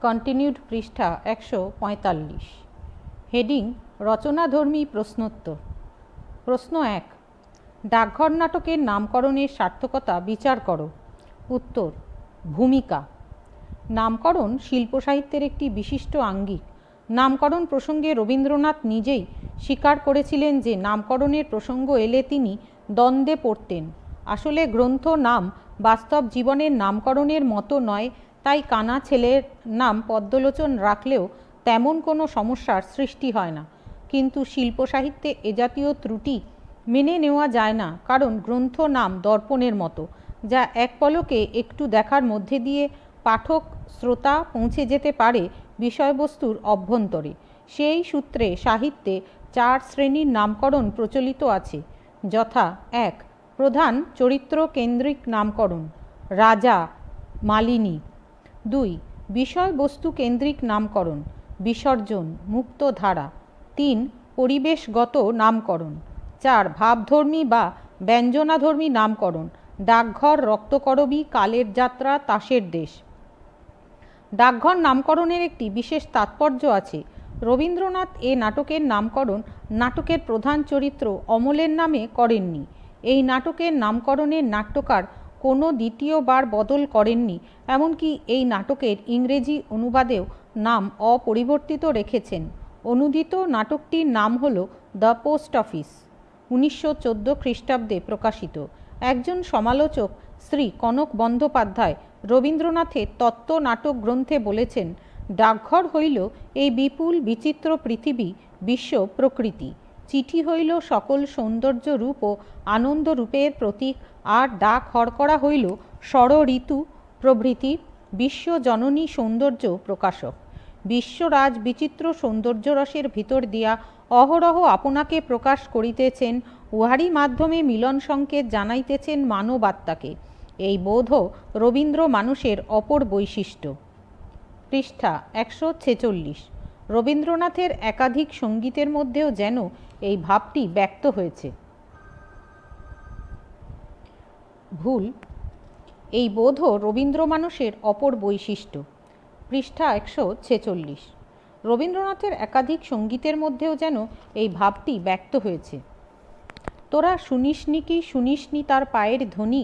Continued পৃষ্ঠা 145। Heading রচনাধর্মী প্রশ্নোত্তর। প্রশ্ন 1, ডাকঘর নাটকের নামকরণের সার্থকতা বিচার করো। উত্তর, ভূমিকা। নামকরণ শিল্প সাহিত্যের একটি বিশিষ্ট আঙ্গিক। নামকরণ প্রসঙ্গে রবীন্দ্রনাথ নিজেই স্বীকার করেছিলেন যে নামকরণের প্রসঙ্গ এলে তিনি দ্বন্দ্বে পড়তেন। আসলে গ্রন্থ নাম বাস্তব জীবনের নামকরণের মতো নয়, তাই কানা ছেলের নাম পদ্মলোচন রাখলেও তেমন কোনো সমস্যার সৃষ্টি হয় না। কিন্তু শিল্প সাহিত্যে এ জাতীয় ত্রুটি মেনে নেওয়া যায় না, কারণ গ্রন্থ নাম দর্পণের মতো, যা এক পলকে একটু দেখার মধ্যে দিয়ে পাঠক শ্রোতা পৌঁছে যেতে পারে বিষয়বস্তুর অভ্যন্তরে। সেই সূত্রে সাহিত্যে 4 শ্রেণীর নামকরণ প্রচলিত আছে, যথা 1, প্রধান চরিত্র কেন্দ্রিক নামকরণ, রাজা, মালিনী। 2, বিষয়বস্তু কেন্দ্রিক নামকরণ, বিসর্জন, মুক্তধারা। 3, পরিবেশগত নামকরণ। 4, ভাবধর্মী বা ব্যঞ্জনাধর্মী নামকরণ, ডাকঘর, রক্তকরবী, কালের যাত্রা, তাসের দেশ। ডাকঘর নামকরণের একটি বিশেষ তাৎপর্য আছে। রবীন্দ্রনাথ এ নাটকের নামকরণ নাটকের প্রধান চরিত্র অমলের নামে করেননি। এই নাটকের নামকরণের নাট্যকার কোনো দ্বিতীয়বার বদল করেননি, এমনকি এই নাটকের ইংরেজি অনুবাদেও নাম অপরিবর্তিত রেখেছেন। অনুদিত নাটকটির নাম হল দ্য পোস্ট অফিস, 1914 খ্রিস্টাব্দে প্রকাশিত। একজন সমালোচক শ্রী কনক বন্দ্যোপাধ্যায় রবীন্দ্রনাথের তত্ত্ব নাটক গ্রন্থে বলেছেন, ডাকঘর হইল এই বিপুল বিচিত্র পৃথিবী, বিশ্ব প্রকৃতি। চিঠি হইল সকল সৌন্দর্য রূপ ও আনন্দ রূপের প্রতীক, আর ডাক হরকরা হইল ষড় ঋতু প্রভৃতি বিশ্বজননী সৌন্দর্য প্রকাশক। বিশ্বরাজ বিচিত্র সৌন্দর্যরসের ভিতর দিয়া অহরহ আপনাকে প্রকাশ করিতেছেন, উহারই মাধ্যমে মিলন সংকেত জানাইতেছেন মানবাত্মাকে। এই বোধও রবীন্দ্র মানুষের অপর বৈশিষ্ট্য। পৃষ্ঠা 146। রবীন্দ্রনাথের একাধিক সঙ্গীতের মধ্যেও যেন এই ভাবটি ব্যক্ত হয়েছে। ভুল, এই বোধও রবীন্দ্র মানুষের অপর বৈশিষ্ট্য। পৃষ্ঠা 146। রবীন্দ্রনাথের একাধিক সঙ্গীতের মধ্যেও যেন এই ভাবটি ব্যক্ত হয়েছে। তোরা শুনিসনি কি শুনিসনি তার পায়ের ধ্বনি,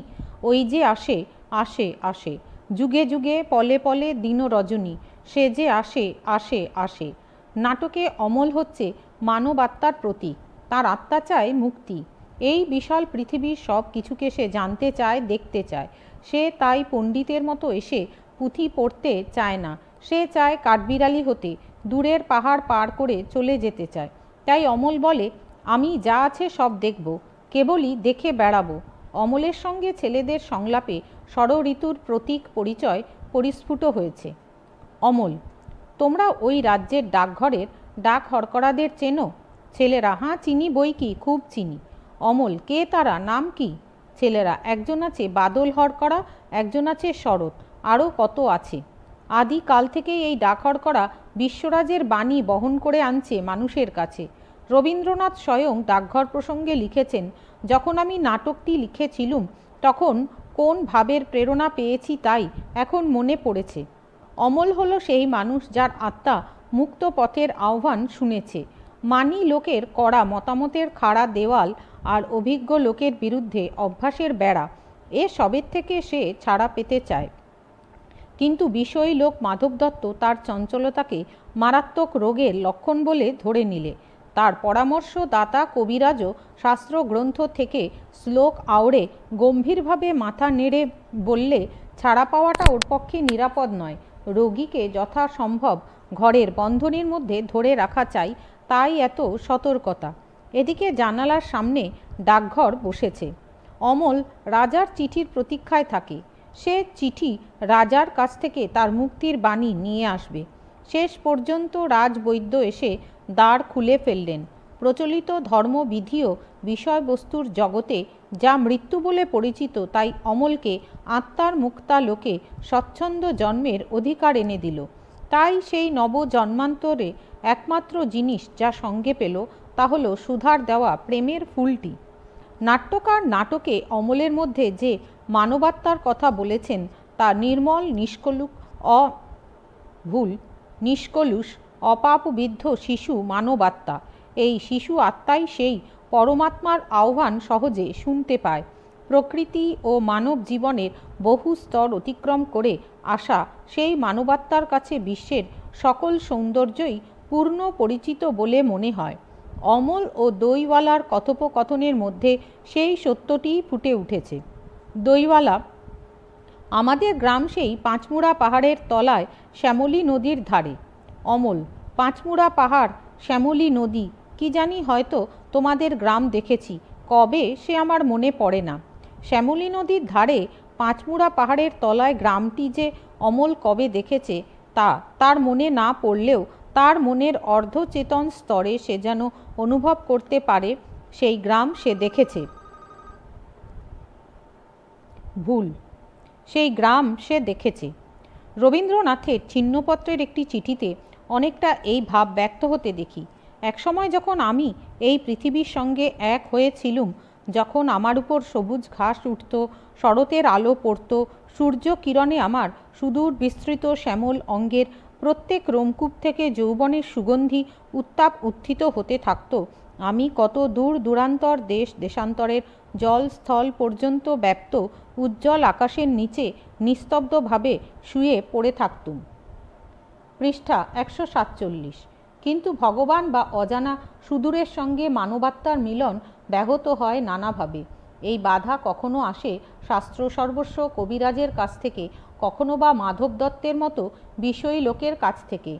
ওই যে আসে আসে আসে, যুগে যুগে পলে পলে দিন রজনী, সে যে আসে আসে আসে। নাটকে অমল হচ্ছে মানব আত্মার প্রতীক। তার আত্মা চায় মুক্তি। এই বিশাল পৃথিবীর সব কিছুকে সে জানতে চায়, দেখতে চায়। সে তাই পণ্ডিতের মতো এসে পুঁথি পড়তে চায় না। সে চায় কাঠবিড়ালি হতে, দূরের পাহাড় পার করে চলে যেতে চায়। তাই অমল বলে, আমি যা আছে সব দেখব, কেবলই দেখে বেড়াবো। অমলের সঙ্গে ছেলেদের সংলাপে ষড় ঋতুর প্রতীক পরিচয় পরিস্ফুট হয়েছে। অমল, তোমরা ওই রাজ্যের ডাকঘরের ডাক হরকরাদের চেনো? ছেলেরা, হাঁ চিনি বই কি, খুব চিনি। অমল, কে তারা, নাম কি? ছেলেরা, একজন আছে বাদল হরকরা, একজন আছে শরৎ, আরও কত আছে। আদিকাল থেকেই এই ডাক হরকরা বিশ্বরাজের বাণী বহন করে আনছে মানুষের কাছে। রবীন্দ্রনাথ স্বয়ং ডাকঘর প্রসঙ্গে লিখেছেন, যখন আমি নাটকটি লিখেছিলুম তখন কোন ভাবের প্রেরণা পেয়েছি তাই এখন মনে পড়েছে। অমল হলো সেই মানুষ যার আত্মা মুক্ত পথের আহ্বান শুনেছে। মানি লোকের কড়া মতামতের খাড়া দেওয়াল আর অভিজ্ঞ লোকের বিরুদ্ধে অভ্যাসের বেড়া, এ সবের থেকে সে ছাড়া পেতে চায়। কিন্তু বিষয়ী লোক মাধব দত্ত তার চঞ্চলতাকে মারাত্মক রোগের লক্ষণ বলে ধরে নিলে। তার পরামর্শদাতা কবিরাজও শাস্ত্র গ্রন্থ থেকে শ্লোক আওড়ে গম্ভীরভাবে মাথা নেড়ে বললে, ছাড়া পাওয়াটা ওর পক্ষে নিরাপদ নয়। রোগীকে যথাসম্ভব ঘরের বন্ধনীর মধ্যে ধরে রাখা চাই, তাই এত সতর্কতা। এদিকে জানালার সামনে ডাকঘর বসেছে। অমল রাজার চিঠির প্রতীক্ষায় থাকে। সে চিঠি রাজার কাছ থেকে তার মুক্তির বাণী নিয়ে আসবে। শেষ পর্যন্ত রাজবৈদ্য এসে দ্বার খুলে ফেললেন। প্রচলিত ধর্মবিধিও বিষয়বস্তুর জগতে যা মৃত্যু বলে পরিচিত, তাই অমলকে আত্মার মুক্তা লোকে স্বচ্ছন্দ জন্মের অধিকার এনে দিল। তাই সেই নবজন্মান্তরে একমাত্র জিনিস যা সঙ্গে পেল তা হল সুধার দেওয়া প্রেমের ফুলটি। নাট্যকার নাটকে অমলের মধ্যে যে মানবাত্মার কথা বলেছেন তা নির্মল, নিষ্কলুষ, ভুল। নিষ্কলুষ অপাপবিদ্ধ শিশু মানবাত্মা। এই শিশু আত্মাই সেই পরমাত্মার আহ্বান সহজে শুনতে পায়। প্রকৃতি ও মানব জীবনের বহু স্তর অতিক্রম করে আসা সেই মানবাত্মার কাছে বিশ্বের সকল সৌন্দর্যই পূর্ণ পরিচিত বলে মনে হয়। অমল ও দইওয়ালার কথোপকথনের মধ্যে সেই সত্যটিই ফুটে উঠেছে। দইওয়ালা: আমাদের গ্রাম সেই পাঁচমুড়া পাহাড়ের তলায় শ্যামলী নদীর ধারে। অমল: পাঁচমুড়া পাহাড়, শ্যামলী নদী, কি জানি হয়তো তোমাদের গ্রাম দেখেছি, কবে সে আমার মনে পড়ে না। শ্যামলী নদীর ধারে পাঁচমুড়া পাহাড়ের তলায় গ্রামটি যে অমল কবে দেখেছে তার মনে না পড়লেও তার মনের অর্ধচেতন স্তরে সে যেন অনুভব করতে পারে সেই গ্রাম সে দেখেছে। ভুল। সেই গ্রাম সে দেখেছে। রবীন্দ্রনাথের ছিন্নপত্রের একটি চিঠিতে অনেকটা এই ভাব ব্যক্ত হতে দেখি। একসময় যখন আমি এই পৃথিবীর সঙ্গে এক হয়েছিলুম, যখন আমার উপর সবুজ ঘাস উঠত, শরতের আলো পড়ত, সূর্য কিরণে আমার সুদূর বিস্তৃত শ্যামল অঙ্গের প্রত্যেক রোমকূপ থেকে যৌবনের সুগন্ধি উত্তাপ উত্থিত হতে থাকত, আমি কত দূর দূরান্তর দেশ দেশান্তরের জল স্থল পর্যন্ত ব্যাপ্ত উজ্জ্বল আকাশের নিচে নিস্তব্ধভাবে শুয়ে পড়ে থাকতুম। পৃষ্ঠা 147। কিন্তু ভগবান বা অজানা সুদূরের সঙ্গে মানবাত্মার মিলন ব্যাহত হয় নানাভাবে। এই বাধা কখনো আসে শাস্ত্র সর্বস্ব কবিরাজের কাছ থেকে, কখনো বা মাধব দত্তের মতো বিষয়ী লোকের কাছ থেকে।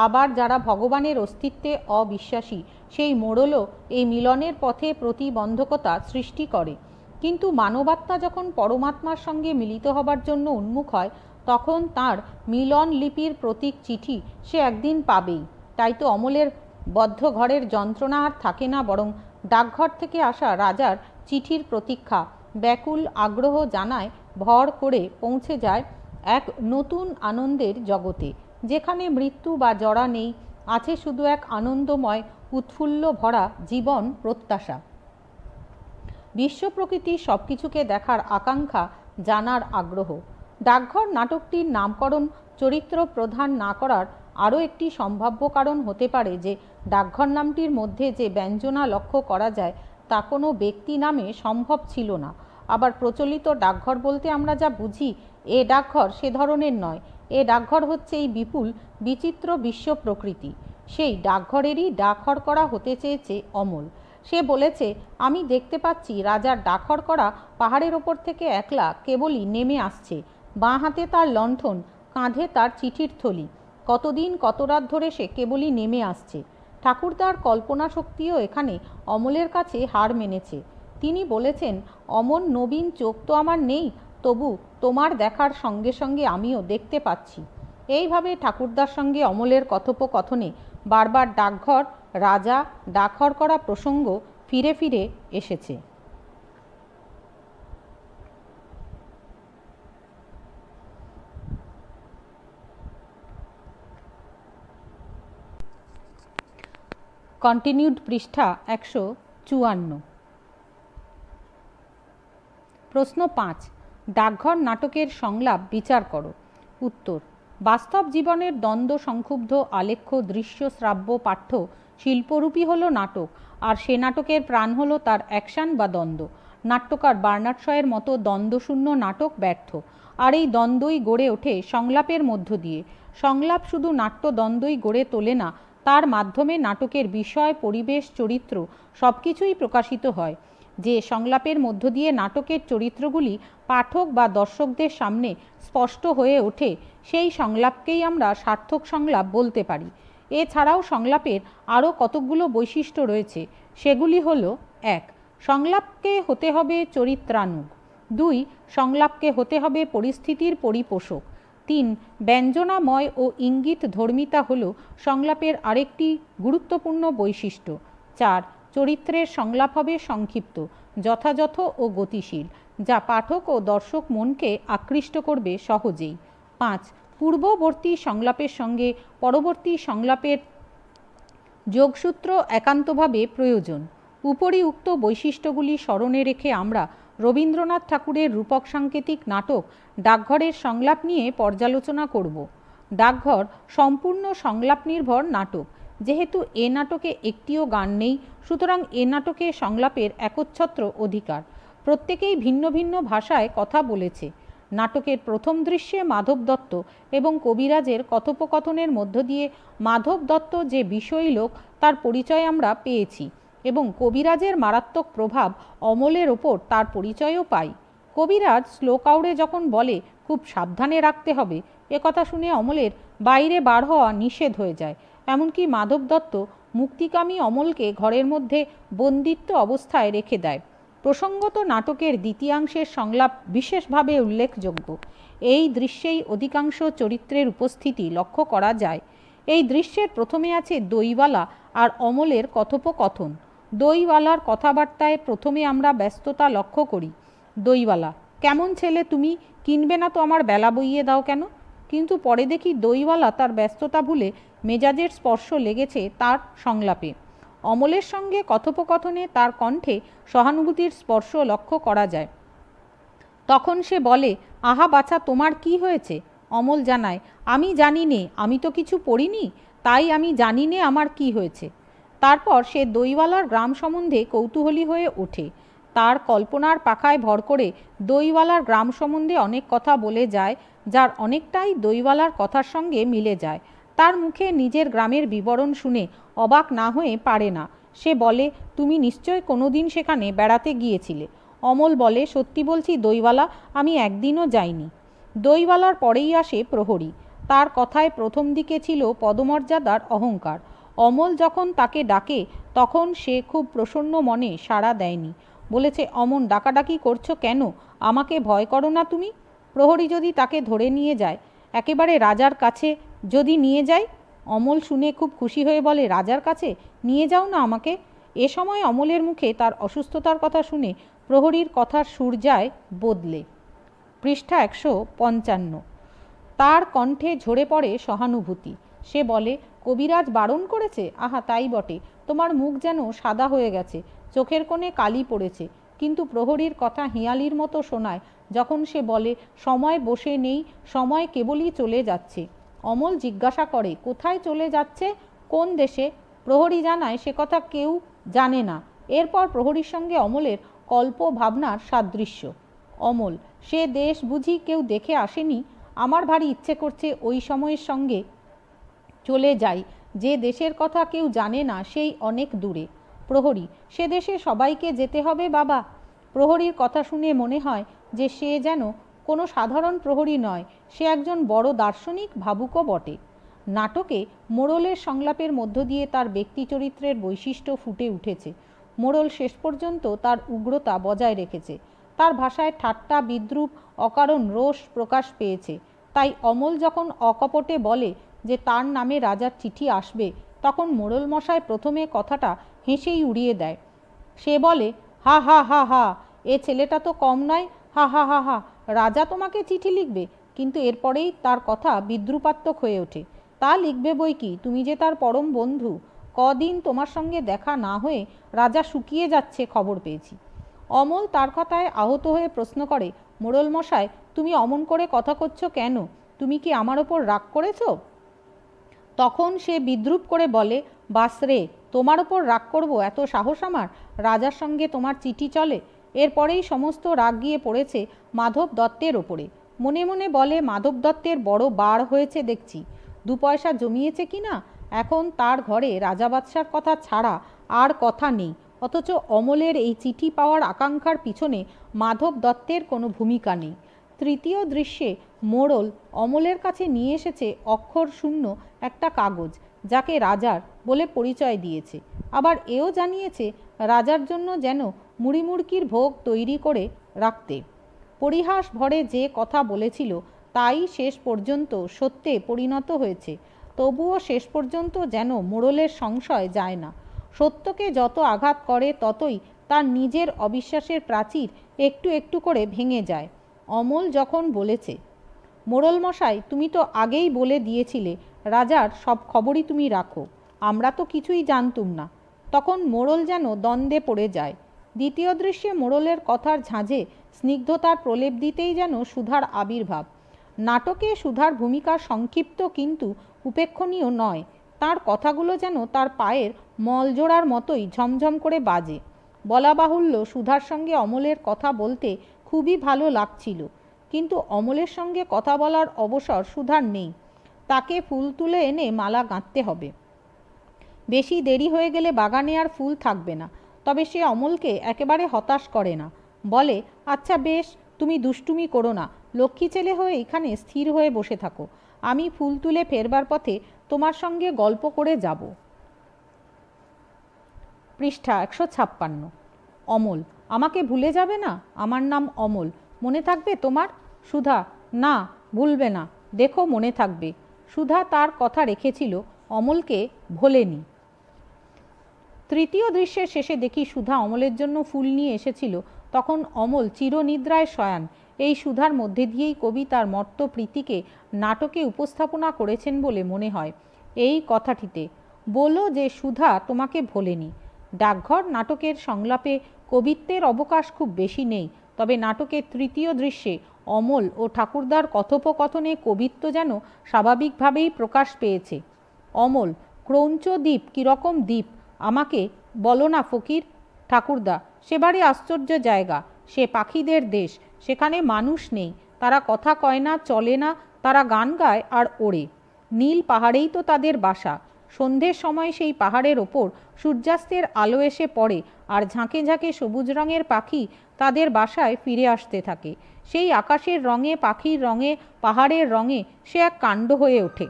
আবার যারা ভগবানের অস্তিত্বে অবিশ্বাসী, সেই মোড়লও এই মিলনের পথে প্রতিবন্ধকতা সৃষ্টি করে। কিন্তু মানবাত্মা যখন পরমাত্মার সঙ্গে মিলিত হবার জন্য উন্মুখ হয়, তখন তার মিলন লিপির প্রতীক চিঠি সে একদিন পাবেই। তাই তো অমলের বদ্ধ ঘরের যন্ত্রণা আর থাকে না, বরং ডাকঘর থেকে আসা রাজার চিঠির প্রতীক্ষা ব্যাকুল আগ্রহ জানায় ভর করে পৌঁছে যায় এক নতুন আনন্দের জগতে, যেখানে মৃত্যু বা জরা নেই, আছে শুধু এক আনন্দময় উৎফুল্ল ভরা জীবন প্রত্যাশা। বিশ্ব প্রকৃতির সব কিছুকে দেখার আকাঙ্ক্ষা, জানার আগ্রহ। ডাকঘর নাটকটির নামকরণ চরিত্র প্রধান না করার আরও একটি সম্ভাব্য কারণ হতে পারে যে ডাকঘর নামটির মধ্যে যে ব্যঞ্জনা লক্ষ্য করা যায় তা কোনো ব্যক্তি নামে সম্ভব ছিল না। আবার প্রচলিত ডাকঘর বলতে আমরা যা বুঝি, এ ডাকঘর সে ধরনের নয়। এ ডাকঘর হচ্ছে এই বিপুল বিচিত্র বিশ্ব প্রকৃতি। সেই ডাকঘরেরই ডাকঘর করা হতে চেয়েছে অমল। সে বলেছে, আমি দেখতে পাচ্ছি রাজার ডাকঘর করা পাহাড়ের ওপর থেকে একলা কেবলই নেমে আসছে। বাঁ হাতে তার লণ্ঠন, কাঁধে তার চিঠির থলি। কতদিন কত রাত ধরে সে কেবলই নেমে আসছে। ঠাকুরদার কল্পনা শক্তিও এখানে অমলের কাছে হার মেনেছে। তিনি বলেছেন, অমন নবীন চোখ তো আমার নেই, তবু তোমার দেখার সঙ্গে সঙ্গে আমিও দেখতে পাচ্ছি। এইভাবে ঠাকুরদার সঙ্গে অমলের কথোপকথনে বারবার ডাকঘর, রাজা, ডাকঘর করা প্রসঙ্গ ফিরে ফিরে এসেছে। কন্টিনিউড পৃষ্ঠা 154। প্রশ্ন 5। ডাকঘর নাটকের সংলাপ বিচার করো। উত্তর: বাস্তব জীবনের দ্বন্দ্ব সংক্ষুব্ধ আলেখ্য দৃশ্য শ্রাব্য পাঠ্য শিল্পরূপী হলো নাটক, আর সে নাটকের প্রাণ হলো তার অ্যাকশন বা দ্বন্দ্ব। নাট্যকার বার্নার্ড শয়ের মতো দ্বন্দ্বশূন্য নাটক ব্যর্থ, আর এই দ্বন্দ্বই গড়ে ওঠে সংলাপের মধ্য দিয়ে। সংলাপ শুধু নাট্য দ্বন্দ্বই গড়ে তোলে না, তার মাধ্যমে নাটকের বিষয়, পরিবেশ, চরিত্র সব কিছুই প্রকাশিত হয়। যে সংলাপের মধ্য দিয়ে নাটকের চরিত্রগুলি পাঠক বা দর্শকদের সামনে স্পষ্ট হয়ে ওঠে, সেই সংলাপকেই আমরা সার্থক সংলাপ বলতে পারি। এছাড়াও সংলাপের আরও কতকগুলো বৈশিষ্ট্য রয়েছে। সেগুলি হলো: 1. সংলাপকে হতে হবে চরিত্রানুগ। 2. সংলাপকে হতে হবে পরিস্থিতির পরিপোষক। 3. ব্যঞ্জনাময় ও ইঙ্গিত ধর্মিতা হল সংলাপের আরেকটি গুরুত্বপূর্ণ বৈশিষ্ট্য। 4. চরিত্রের সংলাপ হবে সংক্ষিপ্ত, যথাযথ ও গতিশীল, যা পাঠক ও দর্শক মনকে আকৃষ্ট করবে সহজেই। 5. পূর্ববর্তী সংলাপের সঙ্গে পরবর্তী সংলাপের যোগসূত্র একান্তভাবে প্রয়োজন। উপরিউক্ত বৈশিষ্ট্যগুলি স্মরণে রেখে আমরা রবীন্দ্রনাথ ঠাকুরের রূপক সাংকেতিক নাটক ডাকঘরের সংলাপ নিয়ে পর্যালোচনা করব। ডাকঘর সম্পূর্ণ সংলাপ নির্ভর নাটক। যেহেতু এ নাটকে একটিও গান নেই, সুতরাং এ নাটকে সংলাপের একচ্ছত্র অধিকার। প্রত্যেকেই ভিন্ন ভিন্ন ভাষায় কথা বলেছে। নাটকের প্রথম দৃশ্যে মাধব দত্ত এবং কবিরাজের কথোপকথনের মধ্য দিয়ে মাধব দত্ত যে বিষয়ী লোক তার পরিচয় আমরা পেয়েছি এবং কবিরাজের মারাত্মক প্রভাব অমলের ওপর তার পরিচয়ও পাই। কবিরাজ শ্লোক আউড়ে যখন বলে খুব সাবধানে রাখতে হবে, কথা শুনে অমলের বাইরে বার হওয়া নিষেধ হয়ে যায়। এমনকি মাধব দত্ত মুক্তিকামী অমলকে ঘরের মধ্যে বন্দিত্ব অবস্থায় রেখে দেয়। প্রসঙ্গত নাটকের দ্বিতীয়াংশের সংলাপ বিশেষভাবে উল্লেখযোগ্য। এই দৃশ্যেই অধিকাংশ চরিত্রের উপস্থিতি লক্ষ্য করা যায়। এই দৃশ্যের প্রথমে আছে দইওয়ালা আর অমলের কথোপকথন। দইওয়ালার কথাবার্তায় প্রথমে আমরা ব্যস্ততা লক্ষ্য করি। দইওয়ালা: কেমন ছেলে তুমি, কিনবে না তো আমার বেলা বইয়ে দাও কেন? কিন্তু পরে দেখি দইওয়ালা তার ব্যস্ততা ভুলে মেজাজের স্পর্শ লেগেছে তার সংলাপে। অমলের সঙ্গে কথোপকথনে তার কণ্ঠে সহানুভূতির স্পর্শ লক্ষ্য করা যায়। তখন সে বলে, আহা বাছা, তোমার কি হয়েছে? অমল জানায়, আমি জানি নে, আমি তো কিছু পড়িনি, তাই আমি জানি নে আমার কি হয়েছে। তারপর সে দইওয়ালার গ্রাম সম্বন্ধে কৌতূহলী হয়ে ওঠে। তার কল্পনার পাখায় ভর করে দইওয়ালার গ্রাম সম্বন্ধে অনেক কথা বলে যায়, যার অনেকটাই দইওয়ালার কথার সঙ্গে মিলে যায়। তার মুখে নিজের গ্রামের বিবরণ শুনে অবাক না হয়ে পারে না। সে বলে, তুমি নিশ্চয় কোনো দিন সেখানে বেড়াতে গিয়েছিলে। অমল বলে, সত্যি বলছি দইওয়ালা, আমি একদিনও যাইনি। দইওয়ালার পরেই আসে প্রহরী। তার কথায় প্রথম দিকে ছিল পদমর্যাদার অহংকার। অমল যখন তাকে ডাকে তখন সে খুব প্রসন্ন মনে সাড়া দেয়নি। বলেছে, অমন ডাকাডাকি করছো কেন? আমাকে ভয় করো না তুমি? প্রহরী যদি তাকে ধরে নিয়ে যায়, একেবারে রাজার কাছে যদি নিয়ে যায়? অমল শুনে খুব খুশি হয়ে বলে, রাজার কাছে নিয়ে যাও না আমাকে। এ সময় অমলের মুখে তার অসুস্থতার কথা শুনে প্রহরীর কথার সুর যায় বদলে। পৃষ্ঠা 155। তার কণ্ঠে ঝরে পড়ে সহানুভূতি। সে বলে, কবিরাজ বারণ করেছে? আহা তাই বটে, তোমার মুখ যেন সাদা হয়ে গেছে, চোখের কোণে কালি পড়েছে। কিন্তু প্রহরীর কথা হিয়ালির মতো শোনায় যখন সে বলে, সময় বসে নেই, সময় কেবলই চলে যাচ্ছে। অমল জিজ্ঞাসা করে, কোথায় চলে যাচ্ছে, কোন দেশে? প্রহরী জানায় সে কথা কেউ জানে না। এরপর প্রহরীর সঙ্গে অমলের কল্প ভাবনার সাদৃশ্য। অমল: সে দেশ বুঝি কেউ দেখে আসেনি? আমার ভারী ইচ্ছে করছে ওই সময়ের সঙ্গে চলে যাই, যে দেশের কথা কেউ জানে না, সেই অনেক দূরে। প্রহরী: সে দেশে সবাইকে যেতে হবে বাবা। প্রহরীর কথা শুনে মনে হয় যে সে যেন কোনো সাধারণ প্রহরী নয়, সে একজন বড় দার্শনিক, ভাবুকও বটে। নাটকে মোড়লের সংলাপের মধ্য দিয়ে তার ব্যক্তি চরিত্রের বৈশিষ্ট্য ফুটে উঠেছে। মোড়ল শেষ পর্যন্ত তার উগ্রতা বজায় রেখেছে। তার ভাষায় ঠাট্টা, বিদ্রূপ, অকারণ রোষ প্রকাশ পেয়েছে। তাই অমল যখন অকপটে বলে যে তার নামে রাজার চিঠি আসবে, তখন মোড়ল মশাই প্রথমে কথাটা হেসেই উড়িয়ে দেয়। সে বলে, হা হা হা হা, এ ছেলেটা তো কম নয়, হা হা হা হা, রাজা তোমাকে চিঠি লিখবে? কিন্তু এরপরেই তার কথা বিদ্রুপাত্মক হয়ে ওঠে। তা লিখবে বই কি, তুমি যে তার পরম বন্ধু। কদিন তোমার সঙ্গে দেখা না হয়ে রাজা শুকিয়ে যাচ্ছে খবর পেয়েছি। অমল তার কথায় আহত হয়ে প্রশ্ন করে, মোড়ল মশাই, তুমি অমন করে কথা করছো কেন? তুমি কি আমার ওপর রাগ করেছো? তখন সে বিদ্রুপ করে বলে, বাসরে, তোমার ওপর রাগ করব এত সাহস আমার? রাজার সঙ্গে তোমার চিঠি চলে? এরপরেই সমস্ত রাগ গিয়ে পড়েছে মাধব দত্তের ওপরে। মনে মনে বলে, মাধব দত্তের বড় বার হয়েছে দেখছি, 2 পয়সা জমিয়েছে কি না, এখন তার ঘরে রাজা বাদশার কথা ছাড়া আর কথা নেই। অথচ অমলের এই চিঠি পাওয়ার আকাঙ্ক্ষার পিছনে মাধব দত্তের কোনো ভূমিকা নেই। তৃতীয় দৃশ্যে মোড়ল অমলের কাছে নিয়ে এসেছে অক্ষর শূন্য একটা কাগজ, যাকে রাজার বলে পরিচয় দিয়েছে। আবার এও জানিয়েছে রাজার জন্য যেন মুড়িমুড়কির ভোগ তৈরি করে রাখতে। পরিহাস ভরে যে কথা বলেছিল তাই শেষ পর্যন্ত সত্যে পরিণত হয়েছে। তবুও শেষ পর্যন্ত যেন মোড়লের সংশয় যায় না। সত্যকে যত আঘাত করে ততই তার নিজের অবিশ্বাসের প্রাচীর একটু একটু করে ভেঙে যায়। অমল যখন বলেছে, মোড়ল মশাই, তুমি তো আগেই বলে দিয়েছিলে রাজার সব খবরই তুমি রাখো, আমরা তো কিছুই জানতুম না, তখন মোড়ল যেন দ্বন্দ্বে পড়ে যায়। দ্বিতীয় দৃশ্যে মোড়লের কথার ঝাঁঝে স্নিগ্ধতার প্রলেপ দিতেই যেন সুধার আবির্ভাব। নাটকে সুধার ভূমিকা সংক্ষিপ্ত কিন্তু উপেক্ষণীয় নয়। তার কথাগুলো যেন তার পায়ের মলজোড়ার মতোই ঝমঝম করে বাজে। বলা বাহুল্য, সুধার সঙ্গে অমলের কথা বলতে খুবই ভালো লাগছিল, কিন্তু অমলের সঙ্গে কথা বলার অবসর সুধার নেই। তাকে ফুল তুলে এনে মালা গাঁথতে হবে। বেশি দেরি হয়ে গেলে বাগানে আর ফুল থাকবে না। তবে সে অমলকে একেবারে হতাশ করে না। বলে, আচ্ছা বেশ, তুমি দুষ্টুমি করো না, লক্ষ্মী ছেলে হয়ে এখানে স্থির হয়ে বসে থাকো। আমি ফুল তুলে ফেরবার পথে তোমার সঙ্গে গল্প করে যাব। পৃষ্ঠা 156। অমল, আমাকে ভুলে যাবে না? আমার নাম অমল, মনে থাকবে তোমার? সুধা, না, ভুলবে না, দেখো মনে থাকবে। সুধা তার কথা রেখেছিল, অমলকে ভোলেনি। তৃতীয় দৃশ্যের শেষে দেখি সুধা অমলের জন্য ফুল নিয়ে এসেছিল। তখন অমল চিরনিদ্রায় শয়ান। এই সুধার মধ্যে দিয়েই কবি তার মর্ত প্রীতিকে নাটকে উপস্থাপনা করেছেন বলে মনে হয়। এই কথাটিতে বলো যে সুধা তোমাকে ভোলেনি। ডাকঘর নাটকের সংলাপে কবিত্বের অবকাশ খুব বেশি নেই, তবে নাটকের তৃতীয় দৃশ্যে অমল ও ঠাকুরদার কথোপকথনে কবিত্ব যেন স্বাভাবিকভাবেই প্রকাশ পেয়েছে। অমল, ক্রৌঞ্চ দ্বীপ কীরকম দ্বীপ আমাকে বলো না ফকির? ঠাকুরদা, সেবারে আশ্চর্য জায়গা, সে পাখিদের দেশ, সেখানে মানুষ নেই, তারা কথা কয় না, চলে না, তারা গান গায় আর ওড়ে। নীল পাহাড়েই তো তাদের বাসা। সন্ধ্যের সময় সেই পাহাড়ের ওপর সূর্যাস্তের আলো এসে পড়ে, আর ঝাঁকে ঝাঁকে সবুজ রঙের পাখি তাদের বাসায় ফিরে আসতে থাকে। সেই আকাশের রঙে, পাখির রঙে, পাহাড়ের রঙে সে এক কাণ্ড হয়ে ওঠে।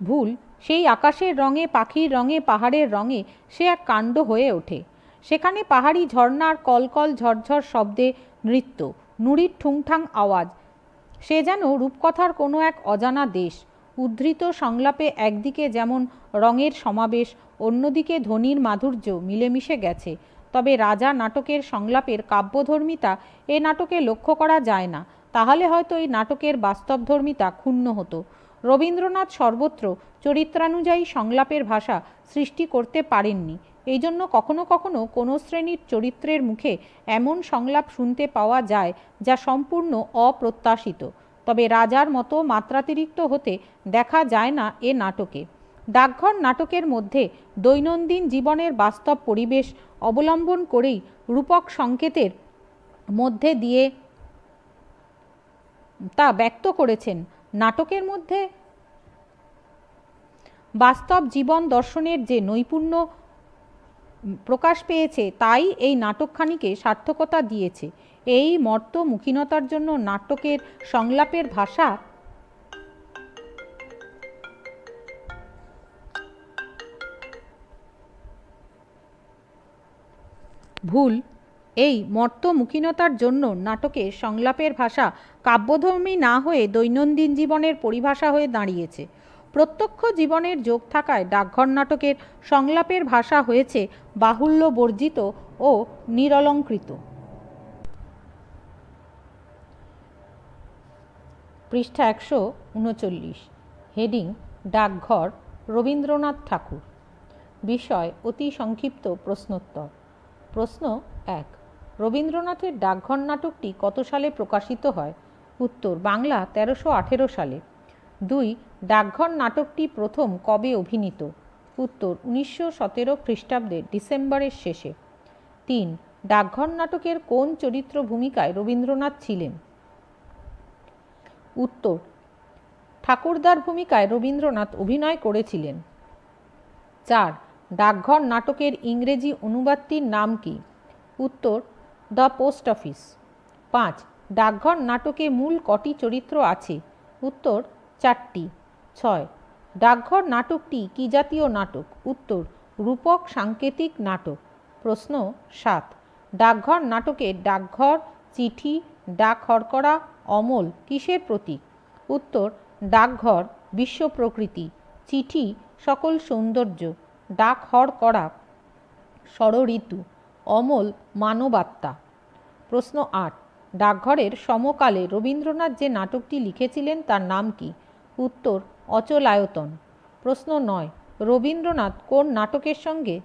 ভুল, সেই আকাশের রঙে, পাখির রঙে, পাহাড়ের রঙে সে এক কাণ্ড হয়ে ওঠে। সেখানে পাহাড়ি ঝর্ণার কলকল ঝরঝর শব্দে নৃত্য, নুড়ির ঠুংঠাং আওয়াজ। সে যেন রূপকথার কোনো এক অজানা দেশ। উদ্ধৃত সংলাপে একদিকে যেমন রঙের সমাবেশ, অন্যদিকে ধ্বনির মাধুর্য মিলেমিশে গেছে। তবে রাজা নাটকের সংলাপের কাব্যধর্মিতা এ নাটকে লক্ষ্য করা যায় না। তাহলে হয়তো এই নাটকের বাস্তবধর্মিতা ক্ষুণ্ণ হতো। রবীন্দ্রনাথ সর্বত্র চরিত্রানুযায়ী সংলাপের ভাষা সৃষ্টি করতে পারেননি। এই জন্য কখনো কখনো কোনো শ্রেণীর চরিত্রের মুখে এমন সংলাপ শুনতে পাওয়া যায় যা সম্পূর্ণ অপ্রত্যাশিত। তবে রাজার মতো মাত্রাতিরিক্ত হতে দেখা যায় না এ নাটকে। ডাকঘর নাটকের মধ্যে দৈনন্দিন জীবনের বাস্তব পরিবেশ অবলম্বন করেই রূপক সংকেতের মধ্যে দিয়ে তা ব্যক্ত করেছেন। নাটকের মধ্যে বাস্তব জীবন দর্শনের যে নৈপুণ্য প্রকাশ পেয়েছে তাই এই নাটকখানিকে সার্থকতা দিয়েছে। এই মর্তমুখীনতার জন্য নাটকের সংলাপের ভাষা ভুল এই মর্তমুখীনতার জন্য নাটকের সংলাপের ভাষা কাব্যধর্মী না হয়ে দৈনন্দিন জীবনের পরিভাষা হয়ে দাঁড়িয়েছে। প্রত্যক্ষ জীবনের যোগ থাকায় ডাকঘর নাটকের সংলাপের ভাষা হয়েছে বাহুল্য বর্জিত ও নিরলঙ্কৃত। পৃষ্ঠা 139। হেডিং, ডাকঘর, রবীন্দ্রনাথ ঠাকুর। বিষয়, অতি সংক্ষিপ্ত প্রশ্নোত্তর। প্রশ্ন 1, রবীন্দ্রনাথের ডাকঘর নাটকটি কত সালে প্রকাশিত হয়? উত্তর, বাংলা 1318 সালে। 2, ডাকঘর নাটকটি প্রথম কবে অভিনীত? উত্তর, 1917 খ্রিস্টাব্দের ডিসেম্বরের শেষে। 3, ডাকঘর নাটকের কোন চরিত্র ভূমিকায় রবীন্দ্রনাথ ছিলেন? উত্তর, ঠাকুরদার ভূমিকায় রবীন্দ্রনাথ অভিনয় করেছিলেন। 4, ডাকঘর নাটকের ইংরেজি অনুবাদটির নাম কি? উত্তর, দ্য পোস্ট অফিস। 5, ডাকঘর নাটকে মূল কটি চরিত্র আছে? উত্তর, 4টি। 6, ডাকঘর নাটকটি কি জাতীয় নাটক? উত্তর, রূপক সাংকেতিক নাটক। প্রশ্ন 7, ডাকঘর নাটকে ডাকঘর, চিঠি, ডাক হরকরা, অমল কিসের প্রতীক? উত্তর, ডাকঘর বিশ্ব প্রকৃতি, চিঠি সকল সৌন্দর্য, ডাক হরকরা ষড়ঋতু, অমল মানবাত্মা। প্রশ্ন 8, ডাকঘরের সমকালে রবীন্দ্রনাথ যে নাটকটি লিখেছিলেন তার নাম কি? উত্তর, অচলায়তন। প্রশ্ন 9, রবীন্দ্রনাথ কোন নাটকের সঙ্গে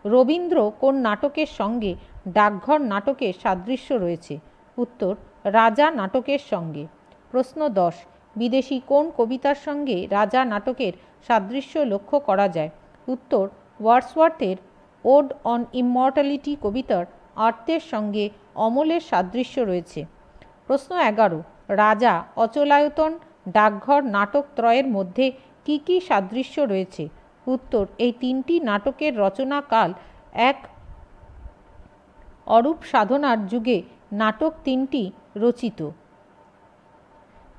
রবীন্দ্র কোন নাটকের সঙ্গে ডাকঘর নাটকের সাদৃশ্য রয়েছে? উত্তর, রাজা নাটকের সঙ্গে। প্রশ্ন 10, বিদেশি কোন কবিতার সঙ্গে রাজা নাটকের সাদৃশ্য লক্ষ্য করা যায়? উত্তর, ওয়ার্ডসওয়ার্থের ওড অন ইমমর্টালিটি কবিতার আর্তের সঙ্গে অমলের সাদৃশ্য রয়েছে। প্রশ্ন 11, রাজা, অচলায়তন, ডাকঘর নাটক ত্রয়ের মধ্যে কি কি সাদৃশ্য রয়েছে? উত্তর, এই তিনটি নাটকের রচনাকাল এক অরূপ সাধনার যুগে নাটক তিনটি রচিত।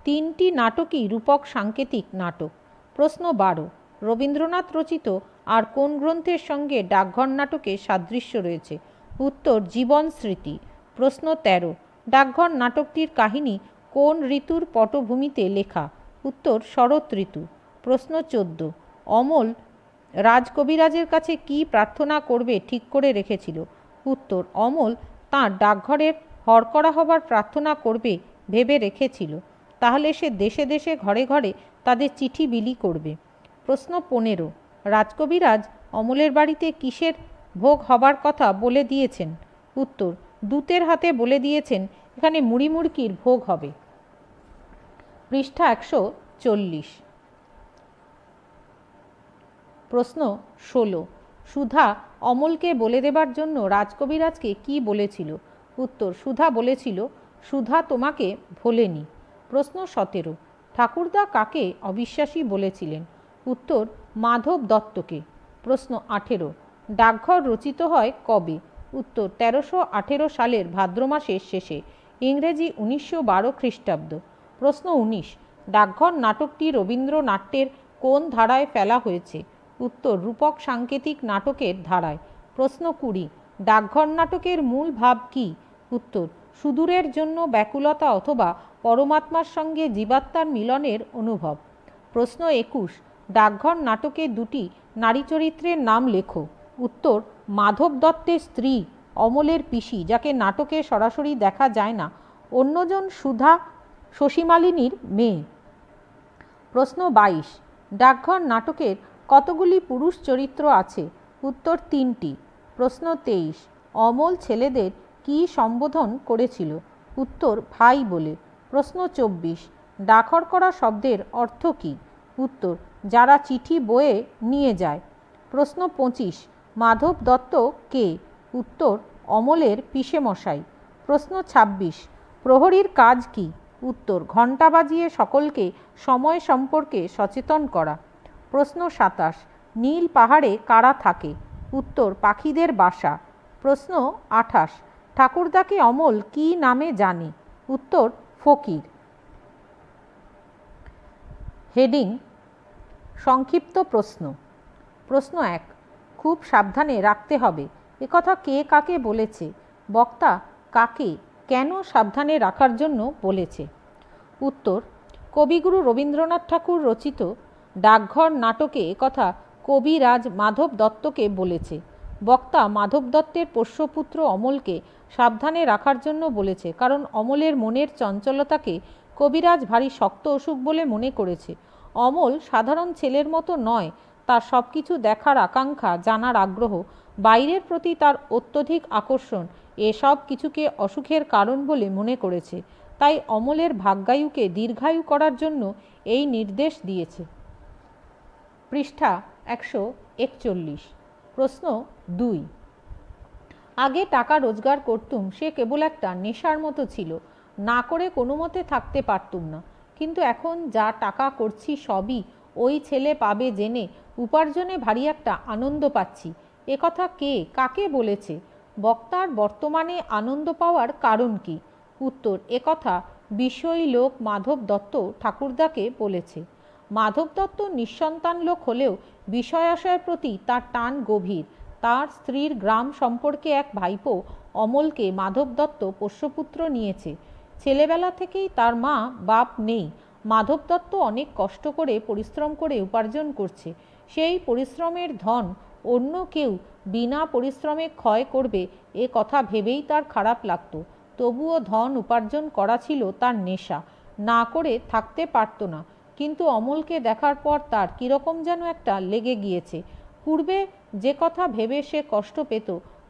তিনটি নাটকই রূপক সাংকেতিক নাটক। প্রশ্ন 12, রবীন্দ্রনাথ রচিত আর কোন গ্রন্থের সঙ্গে ডাকঘর নাটকের সাদৃশ্য রয়েছে? উত্তর, জীবন স্মৃতি। প্রশ্ন 13, ডাকঘর নাটকটির কাহিনী কোন ঋতুর পটভূমিতে লেখা? উত্তর, শরৎ ঋতু। প্রশ্ন 14, অমল রাজকবিরাজের কাছে কি প্রার্থনা করবে ঠিক করে রেখেছিল? উত্তর, অমল তাঁর ডাকঘরের হরকরা হবার প্রার্থনা করবে ভেবে রেখেছিল। তাহলে সে দেশে দেশে ঘরে ঘরে তাদের চিঠি বিলি করবে। প্রশ্ন 15, রাজকবিরাজ অমলের বাড়িতে কিসের ভোগ হবার কথা বলে দিয়েছেন? উত্তর, দূতের হাতে বলে দিয়েছেন এখানে মুড়ি মুড়কির ভোগ হবে। পৃষ্ঠা 140। প্রশ্ন 16, সুধা অমলকে বলে দেবার জন্য রাজকবিরাজকে কি বলেছিল? উত্তর, সুধা বলেছিল, সুধা তোমাকে ভোলেনি। প্রশ্ন 17, ঠাকুরদা কাকে অবিশ্বাসী বলেছিলেন? উত্তর, মাধব দত্তকে। প্রশ্ন 18, ডাকঘর রচিত হয় কবে? উত্তর, 1318 সালের ভাদ্র মাসের শেষে, ইংরেজি 1912 খ্রিস্টাব্দ। প্রশ্ন 19, ডাকঘর নাটকটি রবীন্দ্রনাট্যের কোন ধারায় ফেলা হয়েছে? উত্তর, রূপক সাংকেতিক নাটকের ধারায়। প্রশ্ন 20, ডাকঘর নাটকের মূল ভাব কি? উত্তর, সুদূরের জন্য ব্যাকুলতা অথবা পরমাত্মার সঙ্গে জীবাত্মার মিলনের অনুভব। প্রশ্ন 21, ডাকঘর নাটকে দুটি নারী চরিত্রের নাম লেখো। উত্তর, মাধব দত্তের স্ত্রী অমলের পিসি, যাকে নাটকে সরাসরি দেখা যায় না, অন্যজন সুধা শশীমালিনীর মেয়ে। প্রশ্ন 22, ডাকঘর নাটকের কতগুলি পুরুষ চরিত্র আছে? উত্তর, 3টি। প্রশ্ন 23, অমল ছেলেদের কি সম্বোধন করেছিল? উত্তর, ভাই বলে। প্রশ্ন 24, ডাকহরকরা শব্দের অর্থ কী? উত্তর, যারা চিঠি বয়ে নিয়ে যায়। প্রশ্ন 25, মাধব দত্ত কে? উত্তর, অমলের পিসেমশাই। প্রশ্ন 26, প্রহরীর কাজ কি? উত্তর, ঘণ্টা বাজিয়ে সকলকে সময় সম্পর্কে সচেতন করা। প্রশ্ন 27, নীল পাহাড়ে কারা থাকে? উত্তর, পাখিদের বাসা। প্রশ্ন 28, ঠাকুরদাকে অমল কি নামে জানে? উত্তর, ফকির। হেডিং, সংক্ষিপ্ত প্রশ্ন। প্রশ্ন 1, খুব সাবধানে রাখতে হবে, একথা কে কাকে বলেছে? বক্তা কাকে কেন সাবধানে রাখার জন্য বলেছে? উত্তর, কবিগুরু রবীন্দ্রনাথ ঠাকুর রচিত ডাকঘর নাটকে একথা কবিরাজ মাধব দত্তকে বলেছে। বক্তা মাধব দত্তের পোষ্যপুত্র অমলকে সাবধানে রাখার জন্য বলেছে, কারণ অমলের মনের চঞ্চলতাকে কবিরাজ ভারী শক্ত অসুখ বলে মনে করেছে। অমল সাধারণ ছেলের মতো নয়, তার সব কিছু দেখার আকাঙ্ক্ষা, জানার আগ্রহ, বাইরের প্রতি তার অত্যধিক আকর্ষণ, এসব কিছুকে অসুখের কারণ বলে মনে করেছে। তাই অমলের ভাগ্যায়ুকে দীর্ঘায়ু করার জন্য এই নির্দেশ দিয়েছে। পৃষ্ঠা 141। প্রশ্ন 2, আগে টাকা রোজগার করতুম, সে কেবল একটা নেশার মতো ছিল, না করে কোনো মতে থাকতে পারতুম না। কিন্তু এখন যা টাকা করছি সবই ওই ছেলে পাবে জেনে উপার্জনে ভারী একটা আনন্দ পাচ্ছি। একথা কে কাকে বলেছে? বক্তার বর্তমানে আনন্দ পাওয়ার কারণ কি? উত্তর, একথা বিষয়ী লোক মাধব দত্ত ঠাকুরদাকে বলেছে। মাধব দত্ত নিঃসন্তান লোক হলেও বিষয়াশয়ের প্রতি তার টান গভীর। তার স্ত্রীর গ্রাম সম্পর্কে এক ভাইপো অমলকে মাধব দত্ত পোষ্যপুত্র নিয়েছে। ছেলেবেলা থেকেই তার মা বাপ নেই। মাধব দত্ত অনেক কষ্ট করে পরিশ্রম করে উপার্জন করছে। সেই পরিশ্রমের ধন অন্য কেউ বিনা পরিশ্রমে ক্ষয় করবে এ কথা ভেবেই তার খারাপ লাগতো। তবুও ধন উপার্জন করা ছিল তার নেশা, না করে থাকতে পারত না। কিন্তু অমলকে দেখার পর তার কীরকম যেন একটা লেগে গিয়েছে। পূর্বে যে কথা ভেবে সে কষ্ট পেত,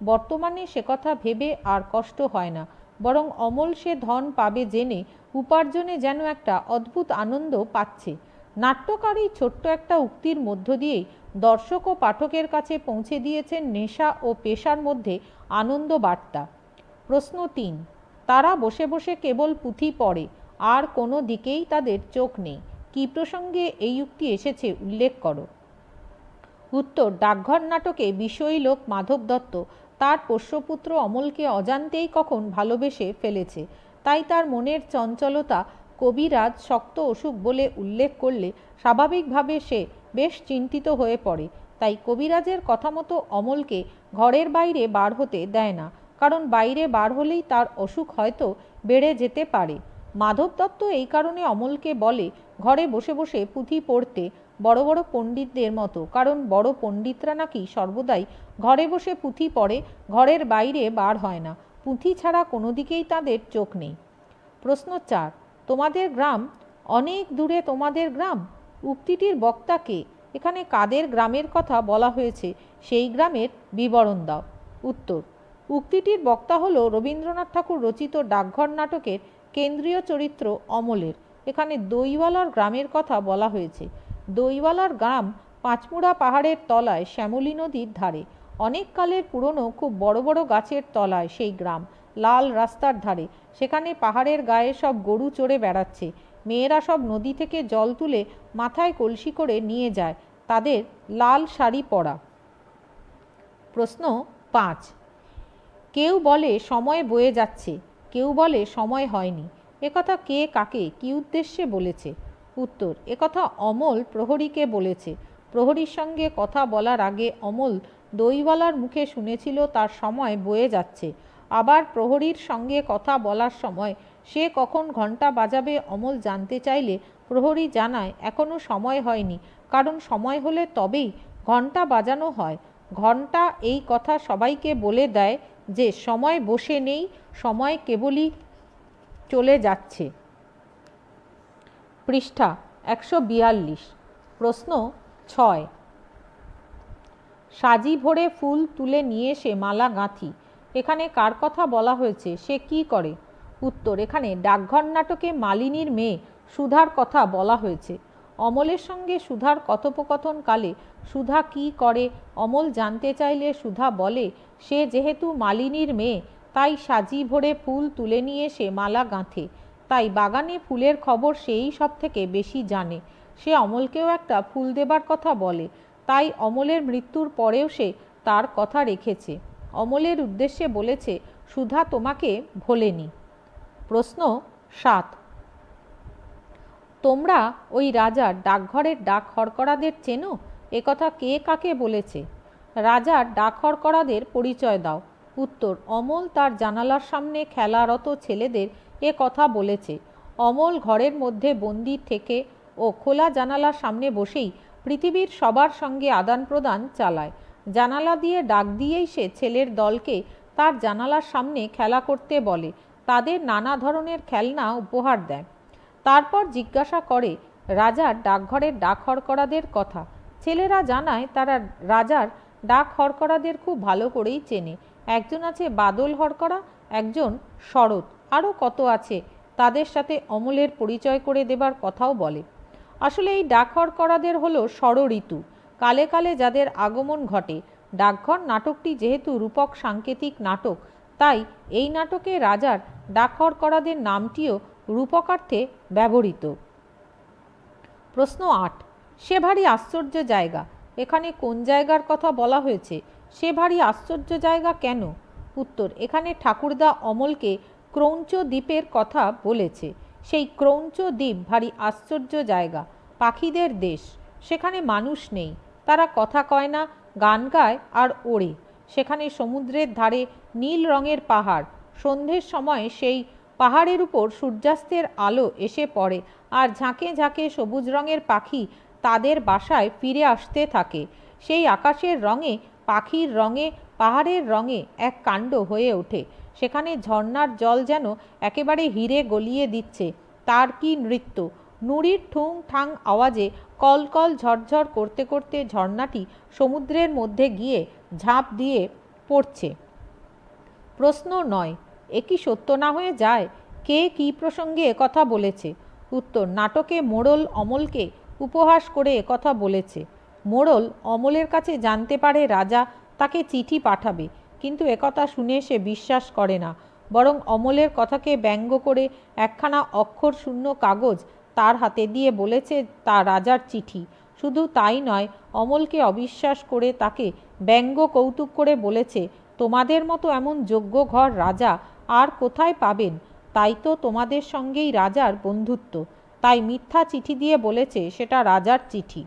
বর্তমানে সে কথা ভেবে আর কষ্ট হয় না, বরং অমল সে ধন পাবে জেনে উপার্জনে যেন একটা অদ্ভুত আনন্দ পাচ্ছে। নাট্যকার এই ছোট্ট একটা উক্তির মধ্য দিয়েই দর্শক ও পাঠকের কাছে পৌঁছে দিয়েছেন নেশা ও পেশার মধ্যে আনন্দ বার্তা। প্রশ্ন 3, তারা বসে বসে কেবল পুঁথি পড়ে, আর কোনো দিকেই তাদের চোখ নেই। কী প্রসঙ্গে এই উক্তি এসেছে উল্লেখ করো। উত্তর, ডাকঘর নাটকে বিষয়ী লোক মাধব দত্ত তার পোষ্যপুত্র অমলকে অজান্তেই কখন ভালোবেসে ফেলেছে, তাই তার মনের চঞ্চলতা কবিরাজ শক্ত অসুখ বলে উল্লেখ করলে স্বাভাবিকভাবে সে বেশ চিন্তিত হয়ে পড়ে। তাই কবিরাজের কথা মতো অমলকে ঘরের বাইরে বার হতে দেয় না, কারণ বাইরে বার হলেই তার অসুখ হয়তো বেড়ে যেতে পারে। মাধব দত্ত এই কারণে অমলকে বলে ঘরে বসে বসে পুঁথি পড়তে, বড় বড় পণ্ডিতদের মতো, কারণ বড় পণ্ডিতরা নাকি সর্বদাই ঘরে বসে পুঁথি পড়ে, ঘরের বাইরে বার হয় না। পুঁথি ছাড়া কোনো দিকেই তাদের চোখ নেই। প্রশ্ন 4, তোমাদের গ্রাম, অনেক দূরে তোমাদের গ্রাম, উক্তিটির বক্তা কে? এখানে কাদের গ্রামের কথা বলা হয়েছে সেই গ্রামের বিবরণ দাও। উত্তর, উক্তিটির বক্তা হলো রবীন্দ্রনাথ ঠাকুর রচিত ডাকঘর নাটকের কেন্দ্রীয় চরিত্র অমলের। এখানে দইওয়ালার গ্রামের কথা বলা হয়েছে। দইওয়ালার গ্রাম পাঁচমুড়া পাহাড়ের তলায় শ্যামলী নদীর ধারে। অনেক কালের পুরনো খুব বড় বড় গাছের তলায় সেই গ্রাম, লাল রাস্তার ধারে। সেখানে পাহাড়ের গায়ে সব গরু চড়ে বেড়াচ্ছে। মেয়েরা সব নদী থেকে জল তুলে মাথায় কলসি করে নিয়ে যায়, তাদের লাল শাড়ি পরা। প্রশ্ন 5, কেউ বলে সময় বয়ে যাচ্ছে, কেউ বলে সময় হয়নি। একথা কে কাকে কি উদ্দেশ্যে বলেছে? উত্তর, একথা অমল প্রহরীকে বলেছে। প্রহরীর সঙ্গে কথা বলার আগে অমল দইওয়ালার মুখে শুনেছিল তার সময় বয়ে যাচ্ছে। আবার প্রহরীর সঙ্গে কথা বলার সময় সে কখন ঘণ্টা বাজাবে অমল জানতে চাইলে প্রহরী জানায় এখনও সময় হয়নি, কারণ সময় হলে তবেই ঘণ্টা বাজানো হয়। ঘণ্টা এই কথা সবাইকে বলে দেয় যে সময় বসে নেই, সময় কেবলই চলে যাচ্ছে। পৃষ্ঠা 142। প্রশ্ন 6, সাজি ভরে ফুল তুলে নিয়ে এসে মালা গাঁথি, এখানে কার কথা বলা হয়েছে, সে কি করে? উত্তর, এখানে ডাকঘর নাটকে মালিনীর মেয়ে সুধার কথা বলা হয়েছে। অমলের সঙ্গে সুধার কথোপকথন কালে সুধা কি করে অমল জানতে চাইলে সুধা বলে সে যেহেতু মালিনীর মেয়ে তাই সাজি ভরে ফুল তুলে নিয়ে এসে মালা গাঁথে, তাই বাগানে ফুলের খবর সেই সব থেকে বেশি জানে। সে অমলকেও একটা ফুল দেবার কথা বলে, তাই অমলের মৃত্যুর পরেও সে তার কথা রেখেছে। অমলের উদ্দেশ্যে বলেছে সুধা তোমাকে ভোলেনি। প্রশ্ন 7, তোমরা ওই রাজার ডাকঘরের ডাক হরকরাদের চেনো? একথা কে কাকে বলেছে? রাজার ডাক হরকরাদের পরিচয় দাও। উত্তর, অমল তার জানালার সামনে খেলারত ছেলেদের এ কথা বলেছে। অমল ঘরের মধ্যে বন্দি থেকে ও খোলা জানালার সামনে বসেই পৃথিবীর সবার সঙ্গে আদান প্রদান চালায়। জানালা দিয়ে ডাক দিয়েই সে ছেলের দলকে তার জানালার সামনে খেলা করতে বলে, তাদের নানা ধরনের খেলনা উপহার দেয়। তারপর জিজ্ঞাসা করে রাজার ডাকঘরের ডাক হরকরাদের কথা। ছেলেরা জানায় তারা রাজার ডাক হরকরাদের খুব ভালো করেই চেনে। একজন আছে বাদল হরকরা, একজন শরৎ, আরও কত আছে। তাদের সাথে অমলের পরিচয় করে দেবার কথাও বলে। আসলে এই ডাক হরকরাদের হলো ষড়ঋতু, কালে কালে যাদের আগমন ঘটে। ডাকঘর নাটকটি যেহেতু রূপক সাংকেতিক নাটক, তাই এই নাটকে রাজার ডাক হরকরাদের নামটিও রূপকার্থে ব্যবহৃত। প্রশ্ন 8, সে ভারী আশ্চর্য জায়গা, এখানে কোন জায়গার কথা বলা হয়েছে? সে ভারী আশ্চর্য জায়গা কেন? উত্তর, এখানে ঠাকুরদা অমলকে ক্রৌঞ্চ দ্বীপের কথা বলেছে। সেই ক্রৌঞ্চ দ্বীপ ভারী আশ্চর্য জায়গা, পাখিদের দেশ। সেখানে মানুষ নেই, তারা কথা কয় না, গান গায় আর ওড়ে। সেখানে সমুদ্রের ধারে নীল রঙের পাহাড়। সন্ধ্যের সময় সেই পাহাড়ের উপর সূর্যাস্তের আলো এসে পড়ে, আর ঝাঁকে ঝাঁকে সবুজ রঙের পাখি তাদের বাসায় ফিরে আসতে থাকে। সেই আকাশের রঙে, পাখির রঙে, পাহাড়ের রঙে এক কাণ্ড হয়ে ওঠে। সেখানে ঝর্ণার জল যেন একেবারে হিরে গলিয়ে দিচ্ছে। তার কি নৃত্য! নুড়ির ঠুং ঠাং আওয়াজে কলকল ঝরঝর করতে করতে ঝর্ণাটি সমুদ্রের মধ্যে গিয়ে ঝাঁপ দিয়ে পড়ছে। প্রশ্ন 9, এ কি সত্য না হয়ে যায়? কে কি প্রসঙ্গে একথা বলেছে? উত্তর, নাটকে মোড়ল অমলকে উপহাস করে একথা বলেছে। মোড়ল অমলের কাছে জানতে পারে রাজা তাকে চিঠি পাঠাবে, কিন্তু একথা শুনে সে বিশ্বাস করে না, বরং অমলের কথাকে ব্যঙ্গ করে একখানা অক্ষর শূন্য কাগজ তার হাতে দিয়ে বলেছে তা রাজার চিঠি। শুধু তাই নয়, অমলকে অবিশ্বাস করে তাকে ব্যঙ্গ কৌতুক করে বলেছে, তোমাদের মতো এমন যোগ্য ঘর রাজা আর কোথায় পাবেন? তাই তো তোমাদের সঙ্গেই রাজার বন্ধুত্ব। তাই মিথ্যা চিঠি দিয়ে বলেছে সেটা রাজার চিঠি।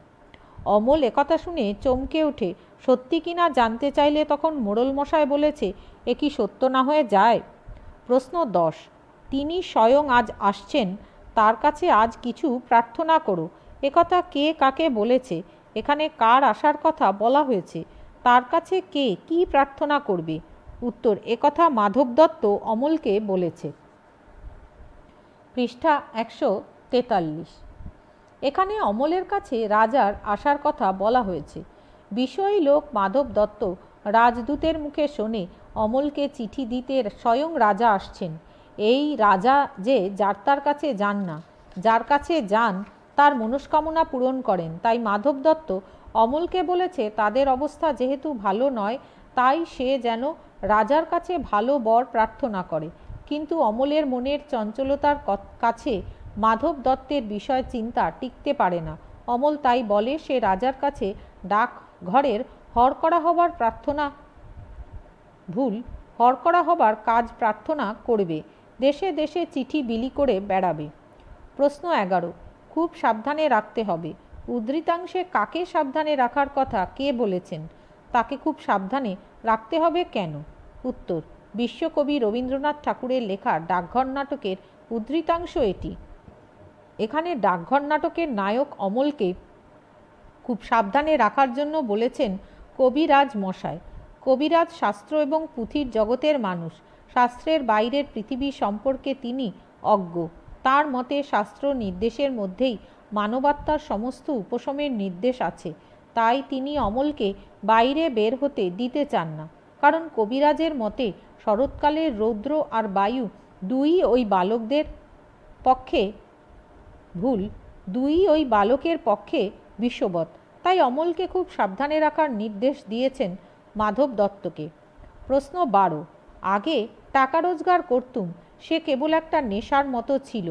অমল একথা শুনে চমকে ওঠে। সত্যি কিনা জানতে চাইলে তখন মোড়ল মশাই বলেছে, এ কি সত্য না হয়ে যায়? প্রশ্ন 10, তিনি স্বয়ং আজ আসছেন, তার কাছে আজ কিছু প্রার্থনা করো। একথা কে কাকে বলেছে? এখানে কার আসার কথা বলা হয়েছে? তার কাছে কে কি প্রার্থনা করবে? উত্তর, একথা মাধব দত্ত অমলকে বলেছে। পৃষ্ঠা 143। এখানে অমলের কাছে রাজার আসার কথা বলা হয়েছে। বিষয়ী লোক মাধব দত্ত রাজদূতের মুখে শোনে অমলকে চিঠি দিতে স্বয়ং রাজা আসছেন। এই রাজা যে যার তার কাছে যান না, যার কাছে যান তার মনস্কামনা পূরণ করেন। তাই মাধব দত্ত অমলকে বলেছে তাদের অবস্থা যেহেতু ভালো নয়, তাই সে যেন রাজার কাছে ভালো বর প্রার্থনা করে। কিন্তু অমলের মনের চঞ্চলতার কাছে মাধব দত্তের বিষয় চিন্তা টিকতে পারে না। অমল তাই বলে সে রাজার কাছে ডাক ঘরের হরকরা হবার হরকরা হবার কাজ প্রার্থনা করবে, দেশে দেশে চিঠি বিলি করে বেড়াবে। প্রশ্ন 11, খুব সাবধানে রাখতে হবে। উদ্ধৃতাংশে কাকে সাবধানে রাখার কথা কে বলেছেন? তাকে খুব সাবধানে রাখতে হবে কেন? উত্তর, বিশ্বকবি রবীন্দ্রনাথ ঠাকুরের লেখা ডাকঘর নাটকের উদ্ধৃতাংশ এটি। এখানে ডাকঘর নাটকের নায়ক অমলকে খুব সাবধানে রাখার জন্য বলেছেন কবিরাজ মশাই। কবিরাজ শাস্ত্র এবং পুঁথির জগতের মানুষ। শাস্ত্রের বাইরের পৃথিবী সম্পর্কে তিনি অজ্ঞ। তার মতে শাস্ত্র নির্দেশের মধ্যেই মানবাত্মার সমস্ত উপশমের নির্দেশ আছে। তাই তিনি অমলকে বাইরে বের হতে দিতে চান না। কারণ কবিরাজের মতে শরৎকালের রৌদ্র আর বায়ু দুই ওই বালকের পক্ষে বিষবৎ। তাই অমলকে খুব সাবধানে রাখার নির্দেশ দিয়েছেন মাধব দত্তকে। প্রশ্ন 12, আগে টাকা রোজগার করতুম, সে কেবল একটা নেশার মতো ছিল,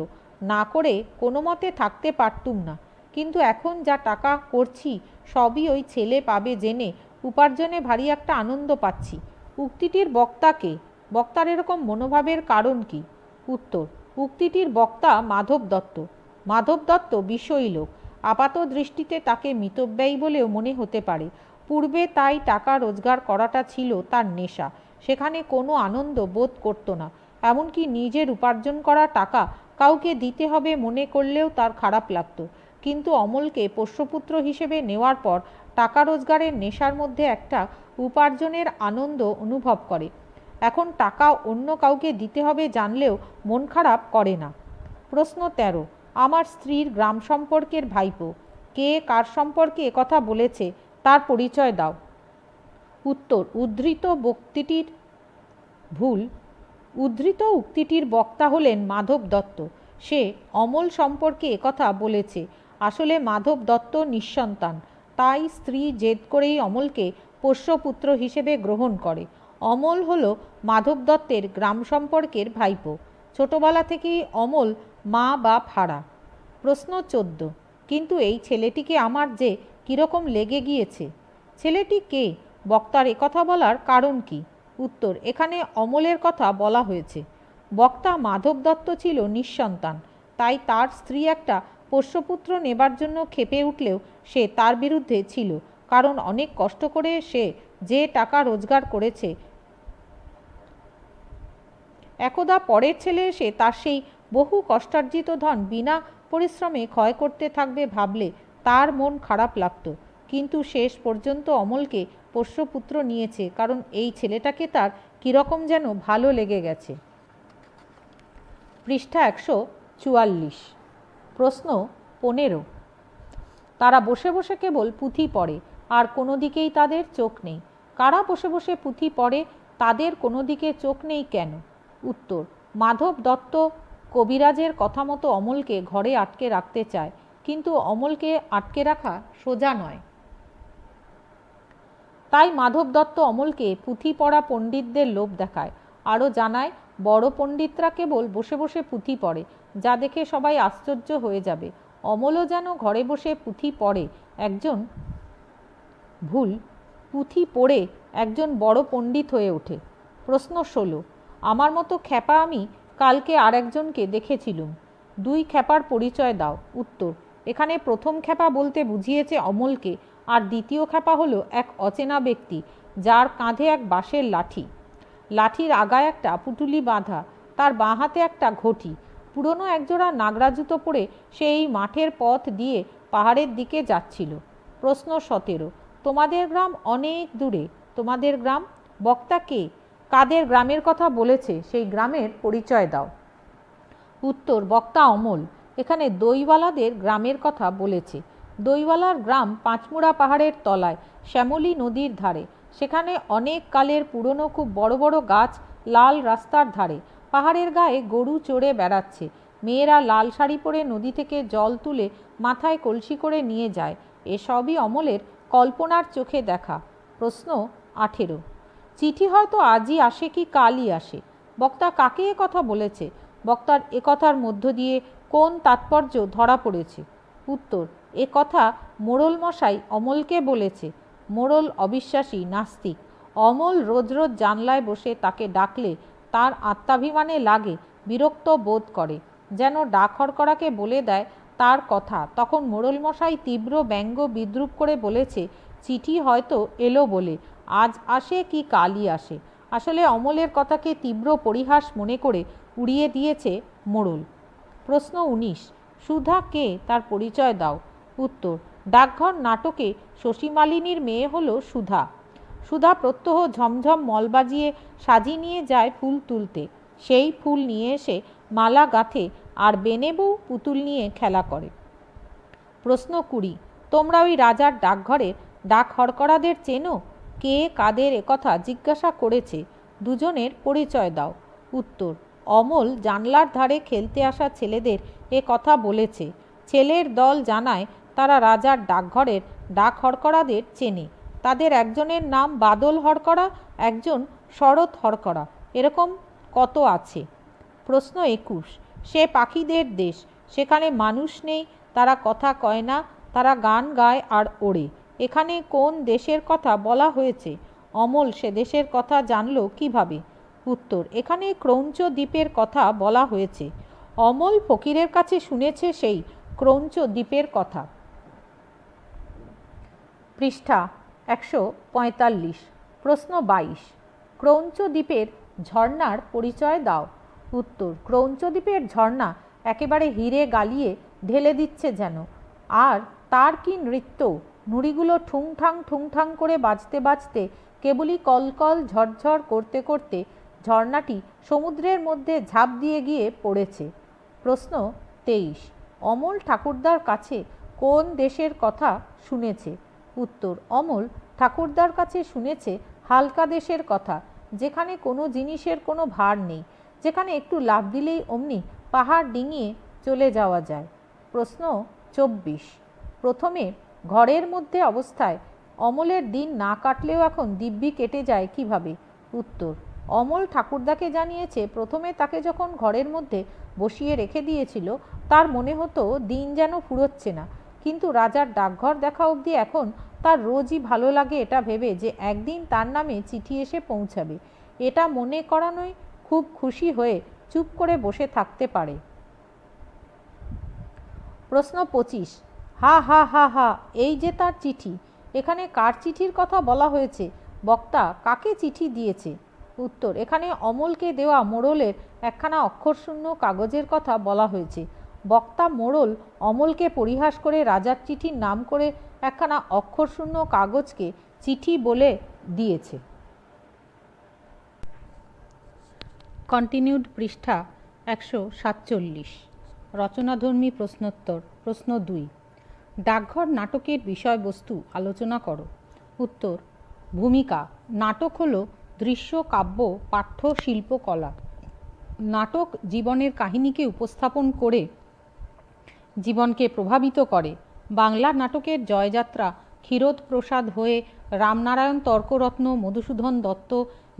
না করে কোনো মতে থাকতে পারতুম না। কিন্তু এখন যা টাকা করছি সবই ওই ছেলে পাবে জেনে উপার্জনে ভারী একটা আনন্দ পাচ্ছি। উক্তিটির বক্তাকে, বক্তার এরকম মনোভাবের কারণ কি? উত্তর, উক্তিটির বক্তা মাধব দত্ত। মাধব দত্ত বিষয়ী লোক। আপাত দৃষ্টিতে তাকে মিতব্যয়ী বলেও মনে হতে পারে। পূর্বে তাই টাকা রোজগার করাটা ছিল তার নেশা। সেখানে কোনো আনন্দ বোধ করত না। এমনকি নিজের উপার্জন করা টাকা কাউকে দিতে হবে মনে করলেও তার খারাপ লাগতো। কিন্তু অমলকে পোষ্যপুত্র হিসেবে নেওয়ার পর টাকা রোজগারের নেশার মধ্যে একটা উপার্জনের আনন্দ অনুভব করে। এখন টাকা অন্য কাউকে দিতে হবে জানলেও মন খারাপ করে না। প্রশ্ন 13, আমার স্ত্রীর গ্রাম সম্পর্কের ভাইপো। কে কার সম্পর্কে একথা বলেছে তার পরিচয় দাও। উত্তর, উদ্ধৃত উক্তিটির বক্তা হলেন মাধব দত্ত। সে অমল সম্পর্কে একথা বলেছে। আসলে মাধব দত্ত নিঃসন্তান, তাই স্ত্রী জেদ করেই অমলকে পোষ্যপুত্র হিসেবে গ্রহণ করে। অমল হল মাধব দত্তের গ্রাম সম্পর্কের ভাইপো। ছোটবেলা থেকেই অমল মা বাপ হারা। প্রশ্ন 14, কিন্তু এই ছেলেটিকে আমার যে কীরকম লেগে গিয়েছে। ছেলেটি কে? বক্তার একথা বলার কারণ কি? উত্তর, এখানে অমলের কথা বলা হয়েছে। বক্তা মাধব দত্ত ছিল নিঃসন্তান, তাই তার স্ত্রী একটা পোষ্যপুত্র নেবার জন্য ক্ষেপে উঠলেও সে তার বিরুদ্ধে ছিল। কারণ অনেক কষ্ট করে সে যে টাকা রোজগার করেছে, একদা পরের ছেলে এসে তার সেই বহু কষ্টার্জিত ধন বিনা পরিশ্রমে ক্ষয় করতে থাকবে ভাবলে তার মন খারাপ লাগতো। কিন্তু শেষ পর্যন্ত অমলকে পোষ্যপুত্র নিয়েছে, কারণ এই ছেলেটাকে তার কীরকম যেন ভালো লেগে গেছে। পৃষ্ঠা 144। প্রশ্ন 15, তারা বসে বসে কেবল পুঁথি পড়ে, আর কোনো দিকেই তাদের চোখ নেই। কারা বসে বসে পুঁথি পড়ে তাদের কোনো দিকে চোখ নেই কেন? উত্তর, মাধব দত্ত কবিরাজের কথা মতো অমলকে ঘরে আটকে রাখতে চায়, কিন্তু অমলকে আটকে রাখা সোজা নয়। তাই মাধব দত্ত অমলকে পুঁথি পড়া পণ্ডিতদের লোভ দেখায়, আরও জানায় বড় পণ্ডিতরা কেবল বসে বসে পুঁথি পড়ে, যা দেখে সবাই আশ্চর্য হয়ে যাবে। অমলও যেন ঘরে বসে পুঁথি পড়ে একজন পুঁথি পড়ে একজন বড় পণ্ডিত হয়ে ওঠে। প্রশ্ন 16, আমার মতো খ্যাপা আমি কালকে আর একজনকে দেখেছিলুম, দুই খ্যাপার পরিচয় দাও। উত্তর, এখানে প্রথম খ্যাপা বলতে বুঝিয়েছে অমলকে, আর দ্বিতীয় খ্যাপা হলো এক অচেনা ব্যক্তি, যার কাঁধে এক বাঁশের লাঠি, লাঠির আগায় একটা পুটুলি বাঁধা, তার বাঁ হাতে একটা ঘটি। পুরনো একজোড়া নাগরা জুতো পরে সেই মাঠের পথ দিয়ে পাহাড়ের দিকে যাচ্ছিল। প্রশ্ন 17, তোমাদের গ্রাম অনেক দূরে, তোমাদের গ্রাম, বক্তা কে? কাদের গ্রামের কথা বলেছে সেই গ্রামের পরিচয় দাও। উত্তর, বক্তা অমল এখানে দইওয়ালাদের গ্রামের কথা বলেছে। দইওয়ালার গ্রাম পাঁচমুড়া পাহাড়ের তলায়, শ্যামলী নদীর ধারে। সেখানে অনেক কালের পুরনো খুব বড় বড় গাছ লাল রাস্তার ধারে। পাহাড়ের গায়ে গরু চড়ে বেড়াচ্ছে, মেয়েরা লাল শাড়ি পরে নদী থেকে জল তুলে মাথায় কলসি করে নিয়ে যায়। এসবই অমলের কল্পনার চোখে দেখা। প্রশ্ন 18, চিঠি হয়তো আজই আসে কি কালই আসে, বক্তা কাকে এ কথা বলেছে? বক্তার এ কথার মধ্য দিয়ে কোন তাৎপর্য ধরা পড়েছে? উত্তর, এ কথা মোড়ল মশাই অমলকে বলেছে। মোড়ল অবিশ্বাসী, নাস্তিক। অমল রোজ রোজ জানলায় বসে তাকে ডাকলে তার আত্মাভিমানে লাগে, বিরক্ত বোধ করে, যেন ডাক হরকড়াকে বলে দেয় তার কথা। তখন মোড়ল মশাই তীব্র ব্যঙ্গ বিদ্রুপ করে বলেছে, চিঠি হয়তো এলো বলে আজ আসে কি কালই আসে। আসলে অমলের কথাকে তীব্র পরিহাস মনে করে উড়িয়ে দিয়েছে মোড়ল। প্রশ্ন 19, সুধা কে, তার পরিচয় দাও। উত্তর, ডাকঘর নাটকে শশীমালিনীর মেয়ে হলো সুধা। সুধা প্রত্যহ ঝমঝম মল বাজিয়ে সাজি নিয়ে যায় ফুল তুলতে, সেই ফুল নিয়ে এসে মালা গাঁথে আর বেনে বউ পুতুল নিয়ে খেলা করে। প্রশ্ন 20, তোমরা ওই রাজার ডাকঘরের ডাক হরকড়াদের চেনো? কে কাদের একথা জিজ্ঞাসা করেছে, দুজনের পরিচয় দাও। উত্তর, অমল জানলার ধারে খেলতে আসা ছেলেদের এ কথা বলেছে। ছেলের দল জানায় তারা রাজার ডাকঘরের ডাক হরকড়াদের চেনে। তাদের একজনের নাম বাদল হরকড়া, একজন শরৎ হরকড়া, এরকম কত আছে। প্রশ্ন 21, সে পাখিদের দেশ, সেখানে মানুষ নেই, তারা কথা কয় না, তারা গান গায় আর ওড়ে। এখানে কোন দেশের কথা বলা হয়েছে? অমল সে দেশের কথা জানল কিভাবে? উত্তর, এখানে ক্রৌঞ্চ দ্বীপের কথা বলা হয়েছে। অমল ফকিরের কাছে শুনেছে সেই ক্রৌঞ্চ দ্বীপের কথা। পৃষ্ঠা 145। প্রশ্ন 22, ক্রৌঞ্চ দ্বীপের ঝর্ণার পরিচয় দাও। উত্তর, ক্রৌঞ্চ দ্বীপের ঝর্ণা একেবারে হিরে গালিয়ে ঢেলে দিচ্ছে যেন, আর তার কি নৃত্য! নুড়িগুলো ঠুংঠাং করে বাজতে বাজতে কেবলই কলকল ঝরঝর করতে করতে ঝর্ণাটি সমুদ্রের মধ্যে ঝাঁপ দিয়ে গিয়ে পড়েছে। প্রশ্ন 23, অমল ঠাকুরদার কাছে কোন দেশের কথা শুনেছে? উত্তর, অমল ঠাকুরদার কাছে শুনেছে হালকা দেশের কথা, যেখানে কোনো জিনিসের কোনো ভার নেই, যেখানে একটু লাফ দিলেই অমনি পাহাড় ডিঙিয়ে চলে যাওয়া যায়। প্রশ্ন 24, প্রথমে ঘরের মধ্যে অবস্থায় অমলের দিন না কাটলেও এখন দিব্যি কেটে যায় কিভাবে? উত্তর, অমল ঠাকুরদাকে জানিয়েছে প্রথমে তাকে যখন ঘরের মধ্যে বসিয়ে রেখে দিয়েছিল তার মনে হতো দিন যেন ফুরোচ্ছে না, কিন্তু রাজার ডাকঘর দেখা অবধি এখন তার রোজই ভালো লাগে এটা ভেবে যে একদিন তার নামে চিঠি এসে পৌঁছাবে। এটা মনে করানোই খুব খুশি হয়ে চুপ করে বসে থাকতে পারে। প্রশ্ন 25, হা হা হা হা, এই যে তার চিঠি, এখানে কার চিঠির কথা বলা হয়েছে? বক্তা কাকে চিঠি দিয়েছে? উত্তর, এখানে অমলকে দেওয়া মোড়লের একখানা অক্ষরশূন্য কাগজের কথা বলা হয়েছে। বক্তা মোড়ল অমলকে পরিহাস করে রাজার চিঠির নাম করে একখানা অক্ষরশূন্য কাগজকে চিঠি বলে দিয়েছে। কন্টিনিউড। পৃষ্ঠা 147। রচনাধর্মী প্রশ্নোত্তর। প্রশ্ন 2, ডাকঘর নাটকের বিষয়বস্তু আলোচনা করো। উত্তর, ভূমিকা। নাটক হলো দৃশ্য, কাব্য, পাঠ্য, শিল্পকলা। নাটক জীবনের কাহিনীকে উপস্থাপন করে জীবনকে প্রভাবিত করে। বাংলা নাটকের জয়যাত্রা ক্ষীরোদ প্রসাদ হয়ে রামনারায়ণ তর্করত্ন, মধুসূদন দত্ত,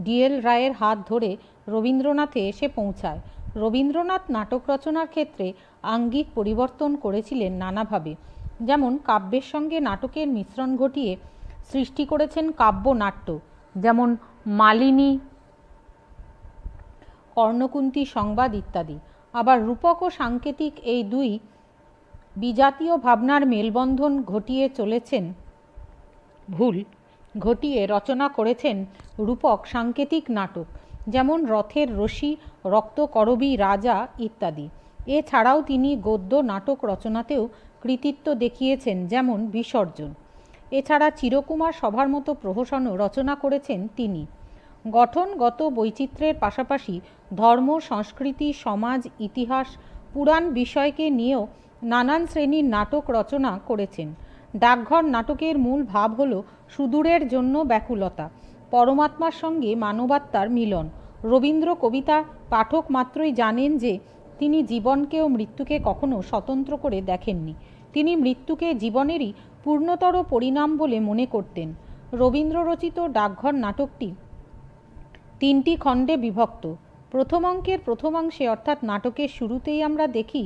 ডিএল রায়ের হাত ধরে রবীন্দ্রনাথে এসে পৌঁছায়। রবীন্দ্রনাথ নাটক রচনার ক্ষেত্রে আঙ্গিক পরিবর্তন করেছিলেন নানাভাবে। যেমন কাব্যের সঙ্গে নাটকের মিশ্রণ ঘটিয়ে সৃষ্টি করেছেন কাব্যনাট্য, যেমন মালিনী, কর্ণকুন্তী সংবাদ ইত্যাদি। আবার রূপক ও সাংকেতিক এই দুই বিজাতীয় ভাবনার মেলবন্ধন ঘটিয়ে রচনা করেছেন রূপক সাংকেতিক নাটক, যেমন রথের রশি, রক্তকরবী রাজা ইত্যাদি। এছাড়াও তিনি গদ্য নাটক রচনাতেও কৃতিত্ব দেখিয়েছেন, যেমন বিসর্জন। এছাড়া চিরকুমার সভার মতো প্রহসনও রচনা করেছেন তিনি। গঠনগত বৈচিত্র্যের পাশাপাশি ধর্ম, সংস্কৃতি, সমাজ, ইতিহাস, পুরাণ বিষয়কে নিয়েও নানান শ্রেণীর নাটক রচনা করেছেন। ডাকঘর নাটকের মূল ভাব হল সুদূরের জন্য ব্যাকুলতা, পরমাত্মার সঙ্গে মানবাত্মার মিলন। রবীন্দ্র কবিতা পাঠক মাত্রই জানেন যে তিনি জীবনকে ও মৃত্যুকে কখনো স্বতন্ত্র করে দেখেননি। তিনি মৃত্যুকে জীবনেরই পূর্ণতর পরিণাম বলে মনে করতেন। রবীন্দ্র রচিত ডাকঘর নাটকটি 3টি খণ্ডে বিভক্ত। প্রথম অঙ্কের প্রথমাংশে অর্থাৎ নাটকের শুরুতেই আমরা দেখি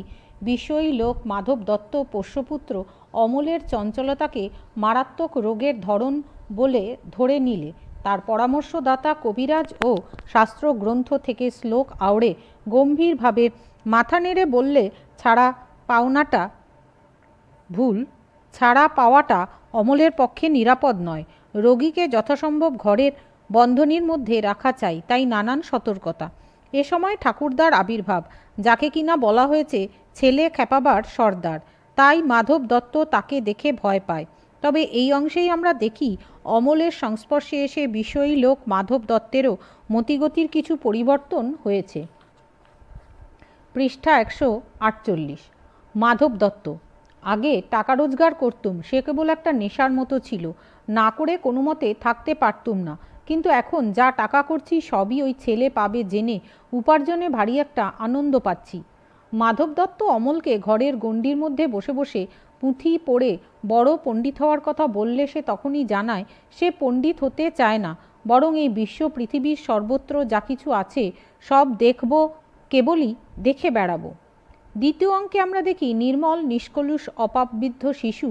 বিষয়ী লোক মাধব দত্ত পোষ্যপুত্র অমলের চঞ্চলতাকে মারাত্মক রোগের ধরন বলে ধরে নিলে তার পরামর্শদাতা কবিরাজ ও শাস্ত্রগ্রন্থ থেকে শ্লোক আওড়ে গম্ভীরভাবে মাথা নেড়ে বললে ছাড়া পাওয়াটা অমলের পক্ষে নিরাপদ নয়। রোগীকে যথাসম্ভব ঘরের বন্ধনীর মধ্যে রাখা চাই, তাই নানান সতর্কতা। এ সময় ঠাকুরদার আবির্ভাব, যাকে কিনা বলা হয়েছে ছেলে খেপাবার সর্দার, তাই মাধব দত্ত তাকে দেখে ভয় পায়। তবে এই অংশেই আমরা দেখি অমলের সংস্পর্শে এসে বিষয়ী লোক মাধব দত্তেরও মতিগতির কিছু পরিবর্তন হয়েছে। পৃষ্ঠা 148। মাধব দত্ত: আগে টাকা রোজগার করতুম, সে কেবল একটা নেশার মতো ছিল, না করে কোনো মতে থাকতে পারতুম না। কিন্তু এখন যা টাকা করছি সবই ওই ছেলে পাবে জেনে উপার্জনে ভারী একটা আনন্দ পাচ্ছি। মাধব দত্ত অমলকে ঘরের গণ্ডির মধ্যে বসে বসে পুঁথি পড়ে বড় পণ্ডিত হওয়ার কথা বললে সে তখনই জানায় সে পণ্ডিত হতে চায় না, বরং এই বিশ্ব পৃথিবীর সর্বত্র যা কিছু আছে সব দেখব, কেবলই দেখে বেড়াবো। দ্বিতীয় অঙ্কে আমরা দেখি নির্মল নিষ্কলুষ অপাপবিদ্ধ শিশু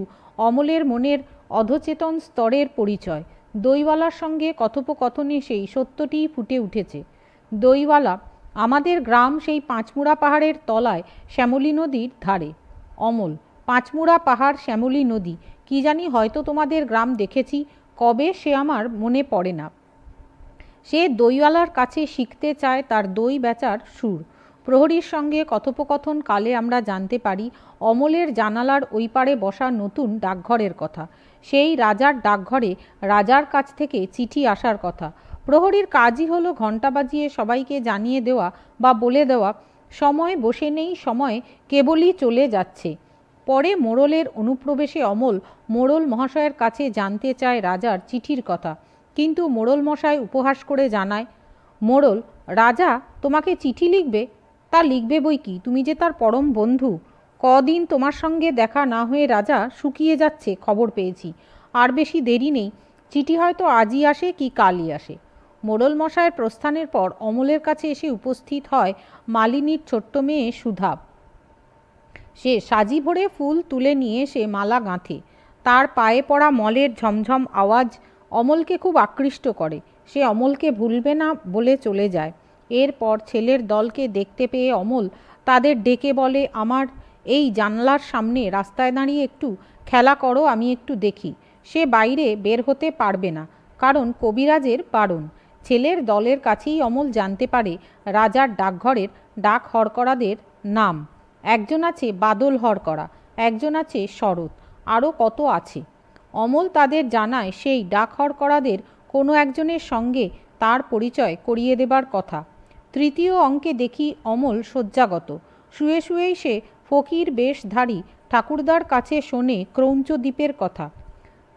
অমলের মনের অধচেতন স্তরের পরিচয়। দইওয়ালার সঙ্গে কথোপকথনে সেই সত্যটিই ফুটে উঠেছে। দইওয়ালা: আমাদের গ্রাম সেই পাঁচমুড়া পাহাড়ের তলায় শ্যামলী নদীর ধারে। অমল: পাঁচমুড়া পাহাড়, শ্যামলী নদী, কি জানি হয়তো তোমাদের গ্রাম দেখেছি, কবে সে আমার মনে পড়ে না। সে দইওয়ালার কাছে শিখতে চায় তার দই বেচার সুর। প্রহরীর সঙ্গে কথোপকথন কালে আমরা জানতে পারি অমলের জানালার ওই পারে বসা নতুন ডাকঘরের কথা। সেই রাজার ডাকঘরে রাজার কাছ থেকে চিঠি আসার কথা। প্রহরীর কাজই হলো ঘণ্টা বাজিয়ে সবাইকে জানিয়ে দেওয়া বা বলে দেওয়া সময় বসে নেই, সময় কেবলই চলে যাচ্ছে। পরে মোড়লের অনুপ্রবেশে অমল মোড়ল মহাশয়ের কাছে জানতে চায় রাজার চিঠির কথা, কিন্তু মোড়ল মশাই উপহাস করে জানায়, মোড়ল: রাজা তোমাকে চিঠি লিখবে? তা লিখবে বই কি, তুমি যে তার পরম বন্ধু। কদিন তোমার সঙ্গে দেখা না হয়ে রাজা শুকিয়ে যাচ্ছে, খবর পেয়েছি। আর বেশি দেরি নেই, চিঠি হয়তো আজই আসে কি কালই আসে। মোড়ল মশায়ের প্রস্থানের পর অমলের কাছে এসে উপস্থিত হয় মালিনীর ছোট্ট মেয়ে সুধা। সে সাজি ভরে ফুল তুলে নিয়ে এসে মালা গাঁথে। তার পায়ে পড়া মলের ঝমঝম আওয়াজ অমলকে খুব আকৃষ্ট করে। সে অমলকে ভুলবে না বলে চলে যায়। এরপর ছেলের দলকে দেখতে পেয়ে অমল তাদের ডেকে বলে, আমার এই জানলার সামনে রাস্তায় দাঁড়িয়ে একটু খেলা করো, আমি একটু দেখি। সে বাইরে বের হতে পারবে না, কারণ কবিরাজের বারণ। ছেলের দলের কাছেই অমল জানতে পারে রাজার ডাকঘরের ডাক হরকরাদের নাম। একজন আছে বাদল হরকরা, একজন আছে শরৎ, আরও কত আছে। অমল তাদের জানায় সেই ডাক হরকরাদের কোনো একজনের সঙ্গে তার পরিচয় করিয়ে দেবার কথা। তৃতীয় অঙ্কে দেখি অমল শয্যাগত। শুয়ে শুয়েই সে ফকির বেশধারী ঠাকুরদার কাছে শোনে ক্রৌঞ্চ দ্বীপের কথা।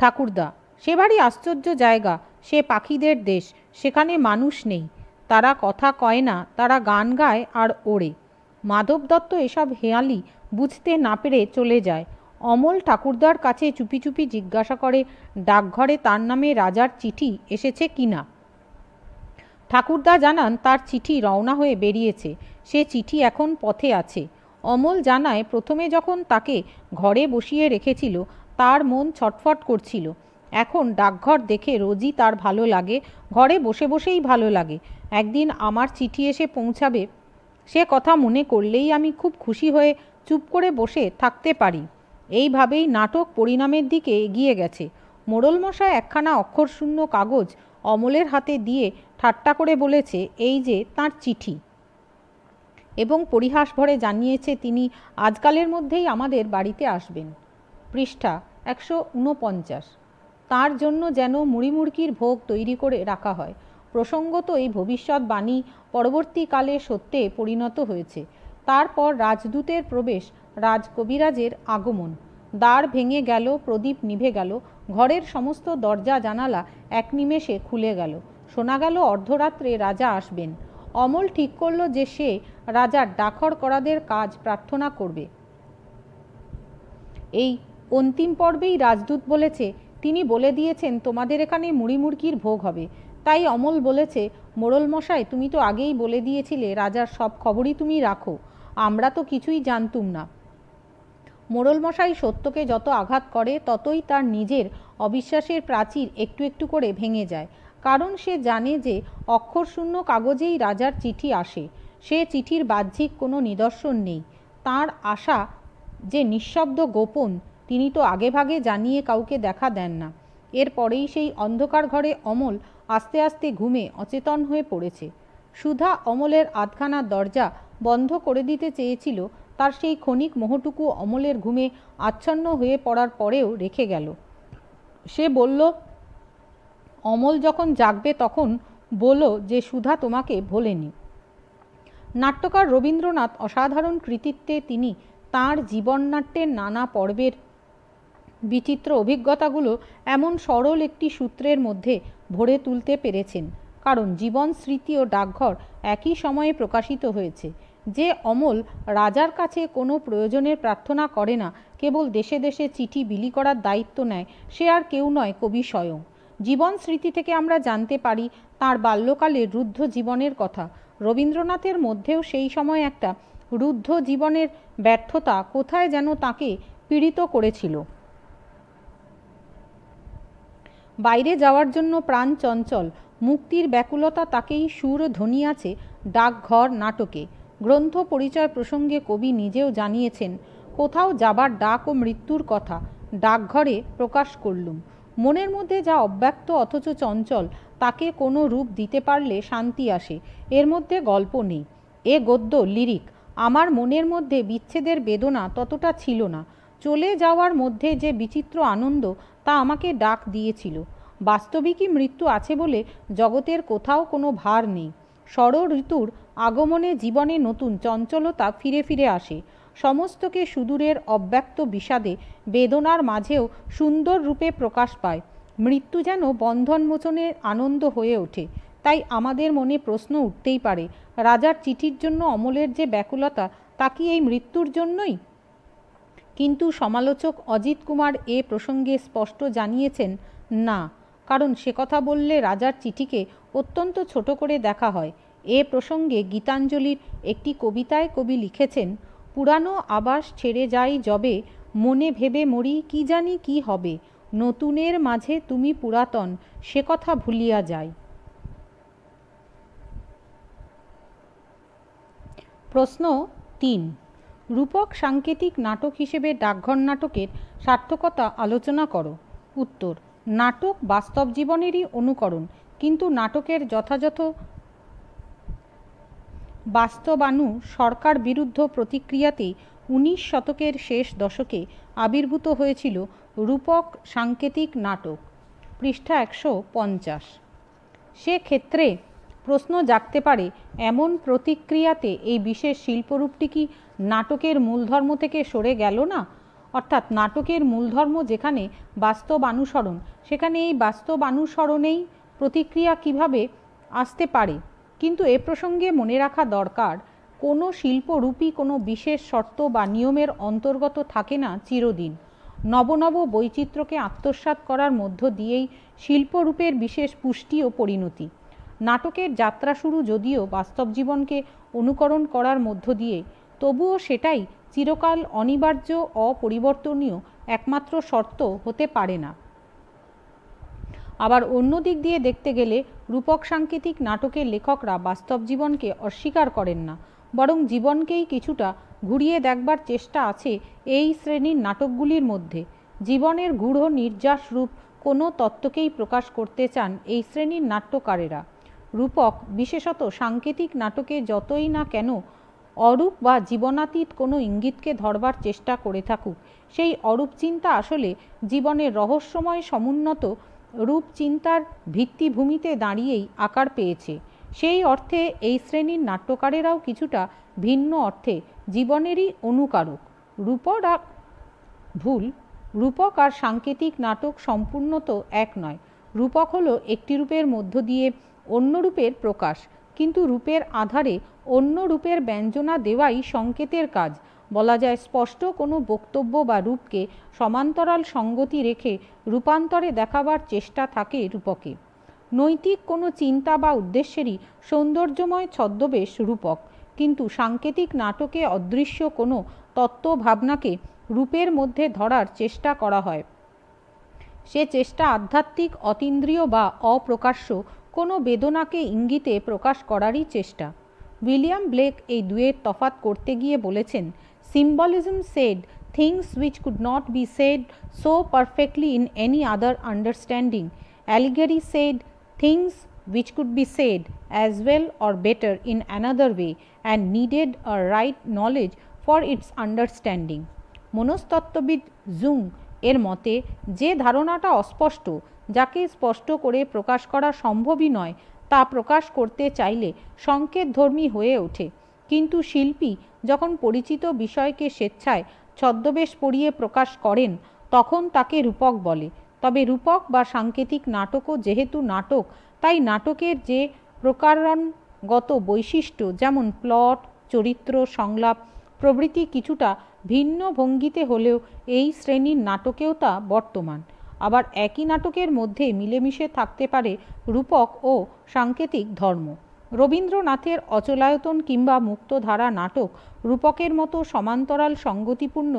ঠাকুরদা: সে ভারী আশ্চর্য জায়গা, সে পাখিদের দেশ, সেখানে মানুষ নেই। তারা কথা কয় না, তারা গান গায় আর ওড়ে। মাধব দত্ত এসব হেঁয়ালি বুঝতে না পেরে চলে যায়। অমল ঠাকুরদার কাছে চুপি চুপি জিজ্ঞাসা করে ডাকঘরে তার নামে রাজার চিঠি এসেছে কিনা। ঠাকুরদা জানান তার চিঠি রওনা হয়ে বেরিয়েছে, সে চিঠি এখন পথে আছে। অমল জানায় প্রথমে যখন তাকে ঘরে বসিয়ে রেখেছিল তার মন ছটফট করছিল, এখন ডাকঘর দেখে রোজই তার ভালো লাগে, ঘরে বসে বসেই ভালো লাগে। একদিন আমার চিঠি এসে পৌঁছাবে সে কথা মনে করলেই আমি খুব খুশি হয়ে চুপ করে বসে থাকতে পারি। এইভাবেই নাটক পরিণামের দিকে এগিয়ে গেছে। মোড়লমশাই একখানা অক্ষরশূন্য কাগজ অমলের হাতে দিয়ে ঠাট্টা করে বলেছে এই যে তাঁর চিঠি, এবং পরিহাস ভরে জানিয়েছে তিনি আজকালের মধ্যেই আমাদের বাড়িতে আসবেন। পৃষ্ঠা 149। তাঁর জন্য যেন মুড়িমুড়কির ভোগ তৈরি করে রাখা হয়। প্রসঙ্গত এই ভবিষ্যৎবাণী পরবর্তীকালে সত্যে পরিণত হয়েছে। তারপর রাজদূতের প্রবেশ, রাজকবিরাজের আগমন। দ্বার ভেঙে গেল, প্রদীপ নিভে গেল, ঘরের সমস্ত দরজা জানালা এক নিমেষে খুলে গেল। শোনা গেল অর্ধরাত্রে রাজা আসবেন। অমল ঠিক করল যে সে রাজার ডাকর করাদের কাজ প্রার্থনা করবে। এই অন্তিম পর্বেই রাজদূত বলেছে তিনি বলে দিয়েছেন তোমাদের এখানে মুড়িমুড়কির ভোগ হবে। তাই অমল বলেছে মোড়লমশাই তুমি তো আগেই বলে দিয়েছিলে রাজার সব খবরই তুমি রাখো, আমরা তো কিছুই জানতুম না। মোড়লমশাই সত্যকে যত আঘাত করে ততই তার নিজের অবিশ্বাসের প্রাচীর একটু একটু করে ভেঙে যায়, কারণ সে জানে যে অক্ষরশূন্য কাগজেই রাজার চিঠি আসে। সে চিঠির বাহ্যিক কোনো নিদর্শন নেই। তার আশা যে নিঃশব্দ গোপন, তিনি তো আগেভাগে জানিয়ে কাউকে দেখা দেন না। এরপরেই সেই অন্ধকার ঘরে অমল আস্তে আস্তে ঘুমে অচেতন হয়ে পড়েছে। সুধা অমলের আধখানা দরজা বন্ধ করে দিতে চেয়েছিল, তার সেই ক্ষণিক মোহটুকু অমলের ঘুমে আচ্ছন্ন হয়ে পড়ার পরেও রেখে গেল। সে বলল অমল যখন জাগবে তখন বলো যে সুধা তোমাকে ভোলেনি। নাট্যকার রবীন্দ্রনাথ অসাধারণ কৃতিত্বে তিনি তাঁর জীবননাট্যের নানা পর্বের বিচিত্র অভিজ্ঞতাগুলো এমন সরল একটি সূত্রের মধ্যে ভরে তুলতে পেরেছেন, কারণ জীবন, স্মৃতি ও ডাকঘর একই সময়ে প্রকাশিত হয়েছে। যে অমল রাজার কাছে কোনো প্রয়োজনের প্রার্থনা করে না, কেবল দেশে দেশে চিঠি বিলি করার দায়িত্ব নেয়, সে আর কেউ নয়, কবি স্বয়ং। জীবন স্মৃতি থেকে আমরা জানতে পারি তাঁর বাল্যকালের রুদ্ধ জীবনের কথা। রবীন্দ্রনাথের মধ্যেও সেই সময় একটা রুদ্ধ জীবনের ব্যর্থতা কোথায় যেন তাকে পীড়িত করেছিল। বাইরে যাওয়ার জন্য প্রাণ চঞ্চল, মুক্তির ব্যাকুলতা তাকেই সুর ধনিয়াছে ডাকঘর নাটকে। গ্রন্থ পরিচয় প্রসঙ্গে কবি নিজেও জানিয়েছেন কোথাও যাবার ডাক ও মৃত্যুর কথা ডাকঘরে প্রকাশ করলুম। মনের মধ্যে যা অব্যক্ত অথচ চঞ্চল, তাকে কোনো রূপ দিতে পারলে শান্তি আসে। এর মধ্যে গল্প নেই, এ গদ্য লিরিক। আমার মনের মধ্যে বিচ্ছেদের বেদনা ততটা ছিল না। চলে যাওয়ার মধ্যে যে বিচিত্র আনন্দ, তা আমাকে ডাক দিয়েছিল। বাস্তবিকই মৃত্যু আছে বলে জগতের কোথাও কোনো ভার নেই। ষড় ঋতুর আগমনে জীবনে নতুন চঞ্চলতা ফিরে ফিরে আসে। সমস্তকে সুদূরের অব্যক্ত বিষাদে, বেদনার মাঝেও সুন্দর রূপে প্রকাশ পায়। মৃত্যু যেন বন্ধনমোচনের আনন্দ হয়ে ওঠে। তাই আমাদের মনে প্রশ্ন উঠতেই পারে, রাজার চিঠির জন্য অমলের যে ব্যাকুলতা, তা কি এই মৃত্যুর জন্যই? কিন্তু সমালোচক অজিত কুমার এ প্রসঙ্গে স্পষ্ট জানিয়েছেন না, কারণ সে কথা বললে রাজার চিঠিকে অত্যন্ত ছোট করে দেখা হয়। এ প্রসঙ্গে গীতাঞ্জলির একটি কবিতায় কবি লিখেছেন, পুরানো আবাস ছেড়ে যাই যবে, মনে ভেবে মরি কি জানি কি হবে, নতুনের মাঝে তুমি পুরাতন, সে কথা ভুলিয়া যাই। প্রশ্ন 3, রূপক সাংকেতিক নাটক হিসেবে ডাকঘর নাটকের সার্থকতা আলোচনা করো। উত্তর, নাটক বাস্তব জীবনেরই অনুকরণ, কিন্তু নাটকের যথাযথ বাস্তবানু সরকার বিরুদ্ধ প্রতিক্রিয়াতেই 19 শতকের শেষ দশকে আবির্ভূত হয়েছিল রূপক সাংকেতিক নাটক। পৃষ্ঠা 150। সেক্ষেত্রে প্রশ্ন জাগতে পারে, এমন প্রতিক্রিয়াতে এই বিশেষ শিল্পরূপটি কি নাটকের মূলধর্ম থেকে সরে গেল না? অর্থাৎ নাটকের মূলধর্ম যেখানে বাস্তব অনুসরণ, সেখানে এই বাস্তব অনুসরণেই প্রতিক্রিয়া কিভাবে আসতে পারে। কিন্তু এ প্রসঙ্গে মনে রাখা দরকার, কোনো শিল্পরূপী কোনো বিশেষ শর্ত বা নিয়মের অন্তর্গত থাকে না চিরদিন। নব নব বৈচিত্র্যকে আত্মসাৎ করার মধ্য দিয়েই শিল্পরূপের বিশেষ পুষ্টি ও পরিণতি। নাটকের যাত্রা শুরু যদিও বাস্তব জীবনকে অনুকরণ করার মধ্য দিয়ে, তবুও সেটাই চিরকাল অনিবার্য অপরিবর্তনীয় একমাত্র শর্ত হতে পারে না। আবার অন্য দিক দিয়ে দেখতে গেলে রূপক সাংকেতিক নাটকের লেখকরা বাস্তব জীবনকে অস্বীকার করেন না, বরং জীবনকেই কিছুটা ঘুরিয়ে দেখবার চেষ্টা আছে এই শ্রেণীর নাটকগুলির মধ্যে। জীবনের গূঢ় নির্যাস রূপ কোনো তত্ত্বকেই প্রকাশ করতে চান এই শ্রেণীর নাট্যকারেরা। রূপক বিশেষত সাংকেতিক নাটকে যতই না কেন অরূপ বা জীবনাতীত কোনো ইঙ্গিতকে ধরবার চেষ্টা করে থাকুক, সেই অরূপ চিন্তা আসলে জীবনের রহস্যময় সমুন্নত রূপ চিন্তার ভিত্তিভূমিতে দাঁড়িয়েই আকার পেয়েছে। সেই অর্থে এই শ্রেণীর নাট্যকারেরাও কিছুটা ভিন্ন অর্থে জীবনেরই অনুকারক। রূপক আর সাংকেতিক নাটক সম্পূর্ণত এক নয়। রূপক হলো একটি রূপের মধ্য দিয়ে অন্য রূপের প্রকাশ, কিন্তু রূপের আধারে অন্য রূপের ব্যঞ্জনা দেওয়াই সংকেতের কাজ। বলা যায়, স্পষ্ট কোনো বক্তব্য বা রূপকে সমান্তরাল সঙ্গতি রেখে রূপান্তরে দেখাবার চেষ্টা থাকে রূপকে। নৈতিক কোনো চিন্তা বা উদ্দেশ্যেরই সৌন্দর্যময় ছদ্মবেশ রূপক, কিন্তু সাংকেতিক নাটকে অদৃশ্য কোনো তত্ত্ব ভাবনাকে রূপের মধ্যে ধরার চেষ্টা করা হয়। সে চেষ্টা আধ্যাত্মিক, অতীন্দ্রিয় বা অপ্রকাশ্য কোনো বেদনাকে ইঙ্গিতে প্রকাশ করারই চেষ্টা। উইলিয়াম ব্লেক এই দুয়ের তফাৎ করতে গিয়ে বলেছেন, Symbolism said things which could not be said so perfectly in any other understanding. Allegory said things which could be said as well or better in another way and needed a right knowledge for its understanding. মনস্তত্ত্ববিদ Jung এর মতে, যে ধারণাটা অস্পষ্ট, যাকে স্পষ্ট করে প্রকাশ করা সম্ভবই নয়, তা প্রকাশ করতে চাইলে সংকেতধর্মী হয়ে ওঠে। কিন্তু শিল্পী যখন পরিচিত বিষয়কে স্বেচ্ছায় ছদ্মবেশ পরিয়ে প্রকাশ করেন, তখন তাকে রূপক বলে। তবে রূপক বা সাংকেতিক নাটকও যেহেতু নাটক, তাই নাটকের যে প্রকারণগত বৈশিষ্ট্য, যেমন প্লট, চরিত্র, সংলাপ প্রভৃতি কিছুটা ভিন্ন ভঙ্গিতে হলেও এই শ্রেণীর নাটকেও তা বর্তমান। আবার একই নাটকের মধ্যে মিলেমিশে থাকতে পারে রূপক ও সাংকেতিক ধর্ম। রবীন্দ্রনাথের অচলায়তন কিংবা মুক্তধারা নাটক রূপকের মতো সমান্তরাল সঙ্গতিপূর্ণ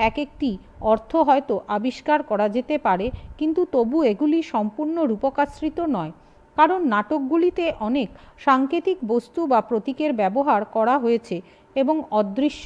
এক একটি অর্থ হয়তো আবিষ্কার করা যেতে পারে, কিন্তু তবু এগুলি সম্পূর্ণ রূপকাশ্রিত নয়, কারণ নাটকগুলিতে অনেক সাংকেতিক বস্তু বা প্রতীকের ব্যবহার করা হয়েছে এবং অদৃশ্য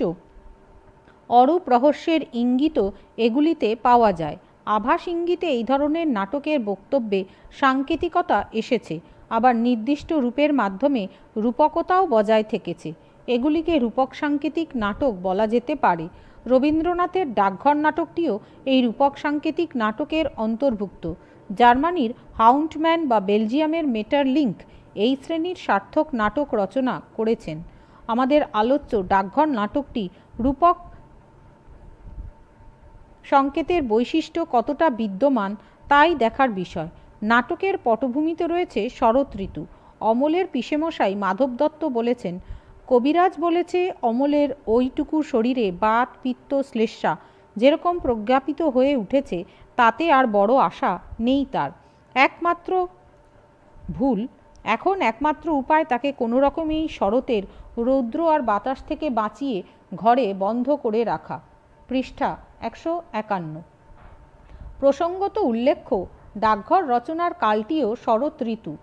অরূপ রহস্যের ইঙ্গিতও এগুলিতে পাওয়া যায়। আভাস ইঙ্গিতে এই ধরনের নাটকের বক্তব্যে সাংকেতিকতা এসেছে, আবার নির্দিষ্ট রূপের মাধ্যমে রূপকতাও বজায় থেকেছে। এগুলিকে রূপক সাংকেতিক নাটক বলা যেতে পারে। রবীন্দ্রনাথের ডাকঘর নাটকটিও এই রূপক সাংকেতিক নাটকের অন্তর্ভুক্ত। জার্মানির হাউন্টম্যান বা বেলজিয়ামের মেটারলিঙ্ক এই শ্রেণীর সার্থক নাটক রচনা করেছেন। আমাদের আলোচ্য ডাকঘর নাটকটি রূপক সংকেতের বৈশিষ্ট্য কতটা বিদ্যমান তাই দেখার বিষয়। নাটকের পটভূমিতে রয়েছে শরৎ ঋতু। অমলের পিসেমশাই মাধব দত্ত বলেছেন, কবিরাজ বলেছে অমলের ওইটুকু শরীরে বাত, পিত্ত, শ্লেষ্মা যেরকম প্রজ্ঞাপিত হয়ে উঠেছে, তাতে আর বড় আশা নেই তার। একমাত্র ভুল, এখন একমাত্র উপায় তাকে কোনো রকমেই শরতের রৌদ্র আর বাতাস থেকে বাঁচিয়ে ঘরে বন্ধ করে রাখা। পৃষ্ঠা 151। প্রসঙ্গত উল্লেখ্য, ডাকঘর রচনার কালটিও শরৎ ঋতু।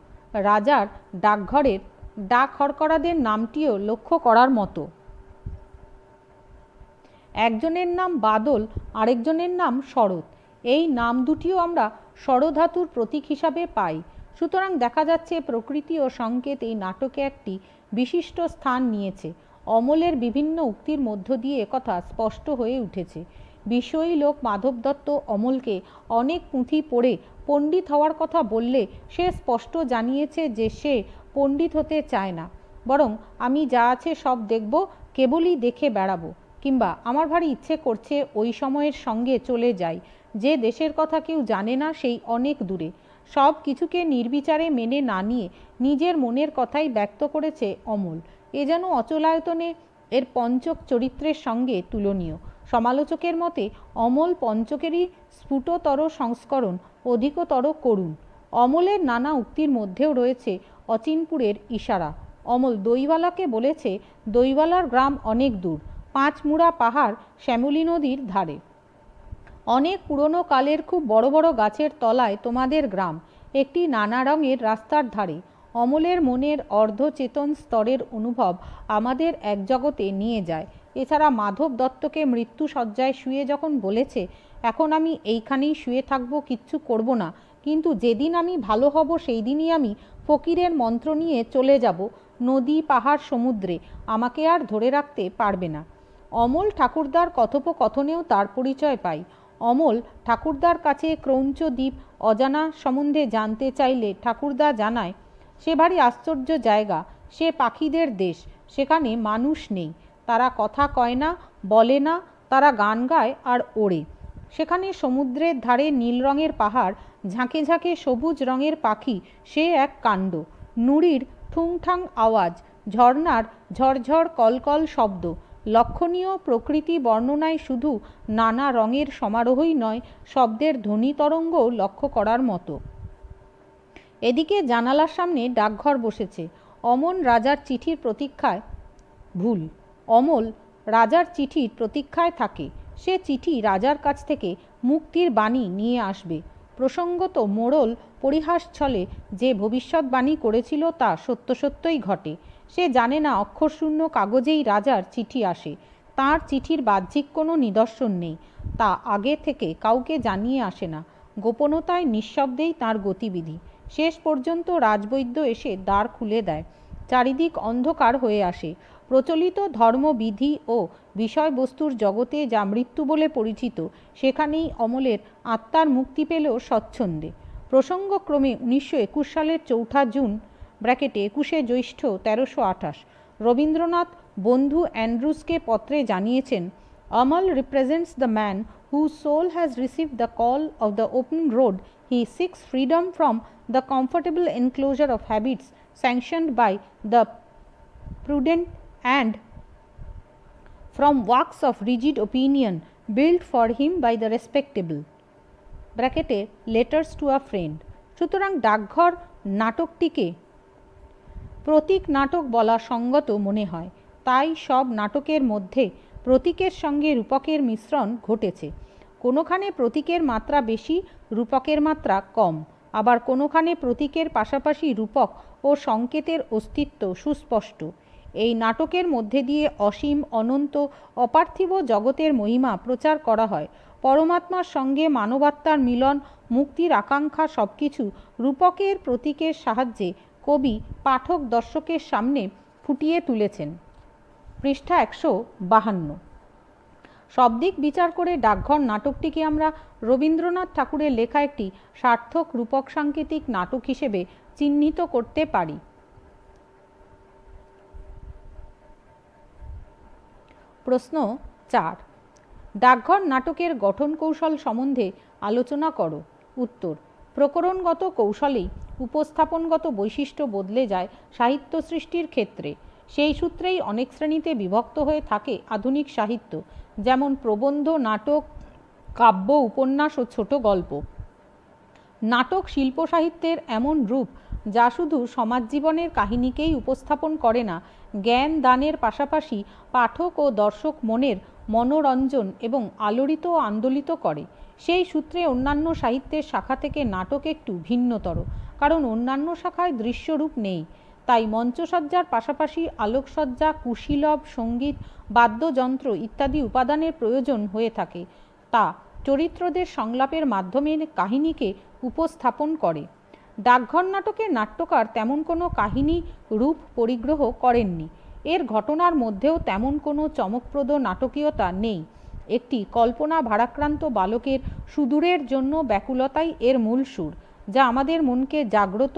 রাজার ডাকঘরের ডাক হরকরাদের নামটিও লক্ষ্য করার মতো। একজনের নাম বাদল, আরেকজনের নাম শরৎ। এই নাম দুটিও আমরা স্বরধাতুর প্রতীক হিসাবে পাই। সুতরাং দেখা যাচ্ছে প্রকৃতি ও সংকেত এই নাটকে একটি বিশিষ্ট স্থান নিয়েছে। অমলের বিভিন্ন উক্তির মধ্য দিয়ে একথা স্পষ্ট হয়ে উঠেছে। বিষয়ী লোক মাধব দত্ত অমলকে অনেক পুঁথি পড়ে পণ্ডিত হওয়ার কথা বললে সে স্পষ্ট জানিয়েছে যে সে পণ্ডিত হতে চায় না, বরং আমি যা আছে সব দেখব, কেবলই দেখে বেড়াবো, কিংবা আমার ভারী ইচ্ছে করছে ওই সময়ের সঙ্গে চলে যাই, যে দেশের কথা কেউ জানে না সেই অনেক দূরে, সব কিছুকে নির্বিচারে মেনে না নিয়ে নিজের মনের কথাই ব্যক্ত করেছে অমল। এ যেন অচলায়তনে এর পঞ্চক চরিত্রের সঙ্গে তুলনীয়। সমালোচকের মতে অমল পঞ্চকেরই স্ফুটতর সংস্করণ, অধিকতর করুণ। অমলের নানা উক্তির মধ্যেও রয়েছে অচিনপুরের ইশারা। অমল দইওয়ালাকে বলেছে, দইওয়ালার গ্রাম অনেক দূর, 5 মুড়া পাহাড় শ্যামলী নদীর ধারে, অনেক পুরনো কালের খুব বড় বড় গাছের তলায় তোমাদের গ্রাম, একটি নানা রঙের রাস্তার ধারে। অমলের মনের অর্ধচেতন স্তরের অনুভব আমাদের এক জগতে নিয়ে যায়। এছাড়া মাধব দত্তকে মৃত্যু শয্যায় শুয়ে যখন বলেছে, এখন আমি এইখানেই শুয়ে থাকবো, কিচ্ছু করব না, কিন্তু যেদিন আমি ভালো হব সেই দিনই আমি ফকিরের মন্ত্র নিয়ে চলে যাব নদী পাহাড় সমুদ্রে, আমাকে আর ধরে রাখতে পারবে না। অমল ঠাকুরদার কথোপকথনেও তার পরিচয় পাই। অমল ঠাকুরদার কাছে ক্রৌঞ্চ দ্বীপ অজানা সম্বন্ধে জানতে চাইলে ঠাকুরদা জানায়, সে ভারী আশ্চর্য জায়গা, সে পাখিদের দেশ, সেখানে মানুষ নেই, তারা কথা কয় না, বলে না, তারা গান গায় আর ওড়ে। সেখানে সমুদ্রের ধারে নীল রঙের পাহাড়, ঝাঁকে ঝাঁকে সবুজ রঙের পাখি, সে এক কাণ্ড। নুড়ির ঠুংঠাং আওয়াজ, ঝর্নার ঝরঝর কলকল শব্দ, লক্ষণীয় প্রকৃতি বর্ণনায় শুধু নানা রঙের সমারোহই নয়, শব্দের ধ্বনি তরঙ্গও লক্ষ্য করার মতো। এদিকে জানালার সামনে ডাকঘর বসেছে। অমল রাজার চিঠির প্রতীক্ষায় থাকে। সে চিঠি রাজার কাছ থেকে মুক্তির বাণী নিয়ে আসবে। প্রসঙ্গত মোড়ল পরিহাস ছলে যে ভবিষ্যৎবাণী করেছিল তা সত্য সত্যই ঘটে। সে জানে না অক্ষরশূন্য কাগজেই রাজার চিঠি আসে। তার চিঠির বাহ্যিক কোনো নিদর্শন নেই, তা আগে থেকে কাউকে জানিয়ে আসে না। গোপনতায় নিঃশব্দেই তার গতিবিধি। শেষ পর্যন্ত রাজবৈদ্য এসে দ্বার খুলে দেয়। চারিদিক অন্ধকার হয়ে আসে। প্রচলিত ধর্মবিধি ও বিষয়বস্তুর জগতে যা মৃত্যু বলে পরিচিত, সেখানেই অমলের আত্মার মুক্তি পেল স্বচ্ছন্দে। প্রসঙ্গক্রমে 1921 সালের 4 জুন (21 জ্যৈষ্ঠ 1328) রবীন্দ্রনাথ বন্ধু অ্যান্ড্রুসকে পত্রে জানিয়েছেন, Amal represents the man whose soul has received the call of the open road. He seeks freedom from the comfortable enclosure of habits sanctioned by the prudent and from works of rigid opinion built for him by the respectable (letters to a friend). সুতরাং ডাকঘর নাটকটিকে প্রতীক নাটক বলা সঙ্গত মনে হয়। তাই সব নাটকের মধ্যে প্রতীকের সঙ্গে রূপকের মিশ্রণ ঘটেছে। কোনোখানে প্রতীকের মাত্রা বেশি, রূপকের মাত্রা কম, আবার কোনোখানে প্রতীকের পাশাপাশি রূপক ও সংকেতের অস্তিত্ব সুস্পষ্ট। এই নাটকের মধ্যে দিয়ে অসীম, অনন্ত, অপার্থিব জগতের মহিমা প্রচার করা হয়। পরমাত্মার সঙ্গে মানবাত্মার মিলন, মুক্তির আকাঙ্ক্ষা সবকিছু রূপকের প্রতীকের সাহায্যে কবি পাঠক দর্শকের সামনে ফুটিয়ে তুলেছেন। পৃষ্ঠা 152। সব দিক বিচার করে ডাকঘর নাটকটিকে আমরা রবীন্দ্রনাথ ঠাকুরের লেখা একটি সার্থক রূপক সাংকেতিক নাটক হিসেবে চিহ্নিত করতে পারি। প্রশ্ন 4, ডাকঘর নাটকের গঠন কৌশল সম্বন্ধে আলোচনা করো। উত্তর, প্রকরণগত কৌশলেই উপস্থাপনগত বৈশিষ্ট্য বদলে যায় সাহিত্য সৃষ্টির ক্ষেত্রে। সেই সূত্রেই অনেক শ্রেণীতে বিভক্ত হয়ে থাকে আধুনিক সাহিত্য, যেমন প্রবন্ধ, নাটক, কাব্য, উপন্যাস ও ছোট গল্প। নাটক শিল্প সাহিত্যের এমন রূপ যা শুধু সমাজ জীবনের কাহিনীকেই উপস্থাপন করে না, জ্ঞান দানের পাশাপাশি পাঠক ও দর্শক মনের মনোরঞ্জন এবং আলোড়িত ও আন্দোলিত করে। সেই সূত্রে অন্যান্য সাহিত্যের শাখা থেকে নাটক একটু ভিন্নতর, কারণ অন্যান্য শাখায় দৃশ্যরূপ নেই। তাই মঞ্চসজ্জার পাশাপাশি আলোকসজ্জা, কুশীলব, সঙ্গীত, বাদ্যযন্ত্র ইত্যাদি উপাদানের প্রয়োজন হয়ে থাকে। তা চরিত্রদের সংলাপের মাধ্যমে কাহিনীকে উপস্থাপন করে। ডাকঘর নাটকের নাট্যকার তেমন কোনো কাহিনী রূপ পরিগ্রহ করেননি। এর ঘটনার মধ্যেও তেমন কোনো চমকপ্রদ নাটকীয়তা নেই। একটি কল্পনা ভারাক্রান্ত বালকের সুদূরের জন্য ব্যাকুলতাই এর মূল সুর, যা আমাদের মনকে জাগ্রত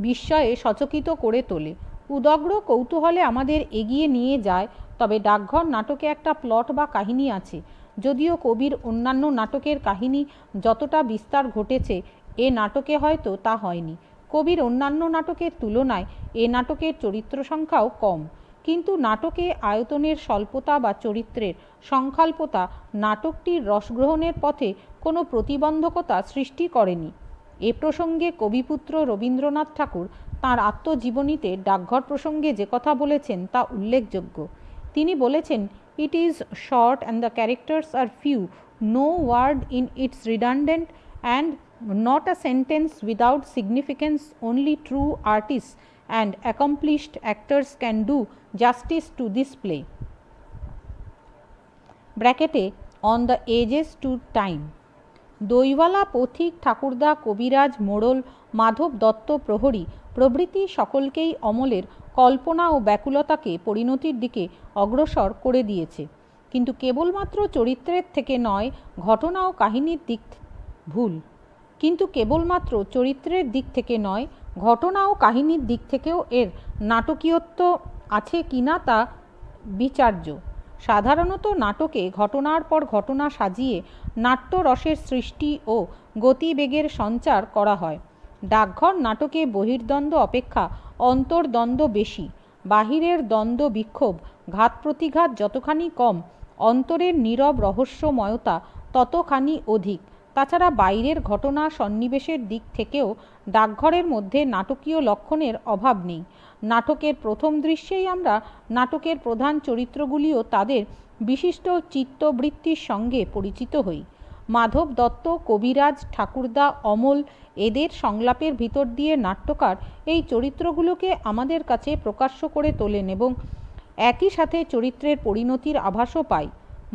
বিস্ময়ে সচকিত করে তোলে, উদগ্র কৌতূহলে আমাদের এগিয়ে নিয়ে যায়। তবে ডাকঘর নাটকে একটা প্লট বা কাহিনী আছে। যদিও কবির অন্যান্য নাটকের কাহিনী যতটা বিস্তার ঘটেছে, এ নাটকে হয়তো তা হয়নি। কবির অন্যান্য নাটকের তুলনায় এ নাটকের চরিত্র সংখ্যাও কম, কিন্তু নাটকে আয়তনের স্বল্পতা বা চরিত্রের সংখ্যাল্পতা নাটকটির রসগ্রহণের পথে কোনো প্রতিবন্ধকতা সৃষ্টি করেনি। এ প্রসঙ্গে কবিপুত্র রবীন্দ্রনাথ ঠাকুর তাঁর আত্মজীবনীতে ডাকঘর প্রসঙ্গে যে কথা বলেছেন তা উল্লেখযোগ্য। তিনি বলেছেন, "It is short and the characters are few, no word in its redundant and not a sentence without significance. Only true artists and accomplished actors can do justice to this play." ব্র্যাকেটে on the ages to time। দইওয়ালা, পথিক, ঠাকুরদা, কবিরাজ, মোড়ল, মাধব দত্ত প্রহরী প্রভৃতি সকলকেই অমলের কল্পনা ও ব্যাকুলতাকে পরিণতির দিকে অগ্রসর করে দিয়েছে, কিন্তু কেবলমাত্র চরিত্রের থেকে নয়, ঘটনা ও কাহিনীর দিক থেকেও এর নাটকীয়ত্ব আছে কিনা তা বিচার্য। সাধারণত নাটকে ঘটনার পর ঘটনা সাজিয়ে নাট্যরসের সৃষ্টি ও গতিবেগের সঞ্চার করা হয়। ডাকঘর নাটকে বহির্দ্বন্দ্ব অপেক্ষা অন্তর্দ্বন্দ্ব বেশি। বাহিরের দ্বন্দ্ব বিক্ষোভ ঘাত প্রতিঘাত যতখানি কম, অন্তরের নীরব রহস্যময়তা ততখানি অধিক। তাছাড়া বাইরের ঘটনা সন্নিবেশের দিক থেকেও ডাকঘরের মধ্যে নাটকীয় লক্ষণের অভাব নেই। নাটকের প্রথম দৃশ্যেই আমরা নাটকের প্রধান চরিত্রগুলিও তাদের বিশিষ্ট চিত্তবৃত্তির সঙ্গে পরিচিত হই। মাধব দত্ত, কবিরাজ, ঠাকুরদা, অমল এদের সংলাপের ভিতর দিয়ে নাট্যকার এই চরিত্রগুলোকে আমাদের কাছে প্রকাশ্য করে তোলেন এবং একই সাথে চরিত্রের পরিণতির আভাসও পাই।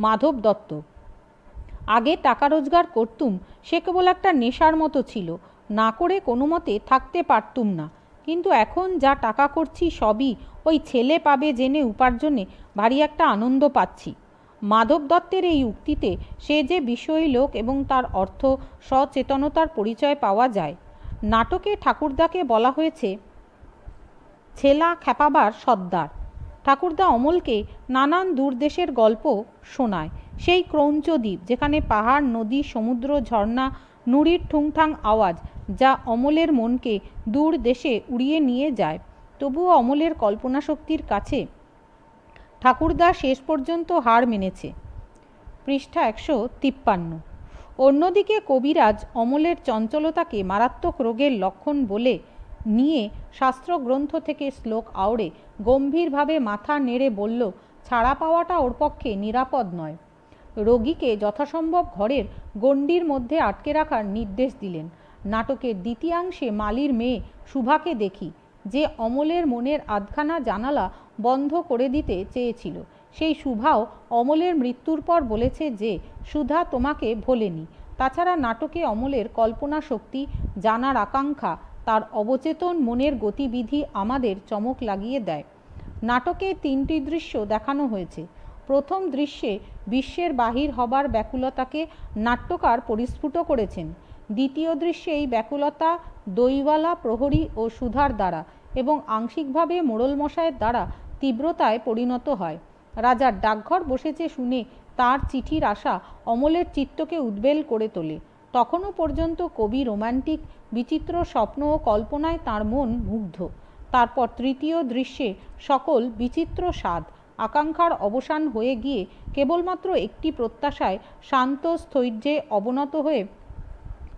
মাধব দত্ত: আগে টাকা রোজগার করতুম, সে কেবল একটা নেশার মতো ছিল, না করে কোনো মতে থাকতে পারতুম না, কিন্তু এখন যা টাকা করছি সবই ওই ছেলে পাবে জেনে উপার্জনে ভারী একটা আনন্দ পাচ্ছি। মাধব দত্তের এই উক্তিতে সে যে বিষয়ী লোক এবং তার অর্থ সচেতনতার পরিচয় পাওয়া যায়। নাটকে ঠাকুরদাকে বলা হয়েছে ছেলা খেপাবার সর্দার। ঠাকুরদা অমলকে নানান দূরদেশের গল্প শোনায়, সেই ক্রৌঞ্চ দ্বীপ যেখানে পাহাড়, নদী, সমুদ্র, ঝর্ণা, নুড়ির ঠুংঠাং আওয়াজ যা অমলের মনকে দূর দেশে উড়িয়ে নিয়ে যায়। তবুও অমলের কল্পনাশক্তির কাছে ঠাকুরদা শেষ পর্যন্ত হার মেনেছে। পৃষ্ঠা 153। অন্যদিকে কবিরাজ অমলের চঞ্চলতাকে মারাত্মক রোগের লক্ষণ বলে নিয়ে শাস্ত্রগ্রন্থ থেকে শ্লোক আওড়ে গম্ভীরভাবে মাথা নেড়ে বলল, ছাড়া পাওয়াটা ওর পক্ষে নিরাপদ নয়। রোগীকে যথাসম্ভব ঘরের গণ্ডির মধ্যে আটকে রাখার নির্দেশ দিলেন। নাটকের দ্বিতীয়াংশে মালির মেয়ে সুভাকে দেখি, যে অমলের মনের আধখানা জানালা বন্ধ করে দিতে চেয়েছিল। সেই সুভাও অমলের মৃত্যুর পর বলেছে যে সুধা তোমাকে ভোলেনি। তাছাড়া নাটকে অমলের কল্পনা শক্তি জানার আকাঙ্ক্ষা, তার অবচেতন মনের গতিবিধি আমাদের চমক লাগিয়ে দেয়। নাটকে 3টি দৃশ্য দেখানো হয়েছে। প্রথম দৃশ্যে বিশ্বের বাহির হবার ব্যাকুলতাকে নাট্যকার পরিস্ফুট করেছেন। দ্বিতীয় দৃশ্যে এই ব্যাকুলতা দইওয়ালা, প্রহরী ও সুধার দ্বারা এবং আংশিকভাবে মোড়লমশাইয়ের দ্বারা তীব্রতায় পরিণত হয়। রাজার ডাকঘর বসেছে শুনে তার চিঠির আশা অমলের চিত্তকে উদ্বেল করে তোলে। তখনও পর্যন্ত কবি রোম্যান্টিক বিচিত্র স্বপ্ন ও কল্পনায় তাঁর মন মুগ্ধ। তারপর তৃতীয় দৃশ্যে সকল বিচিত্র স্বাদ আকাঙ্ক্ষার অবসান হয়ে গিয়ে কেবলমাত্র একটি প্রত্যাশায় শান্ত স্থৈর্যে অবনত হয়ে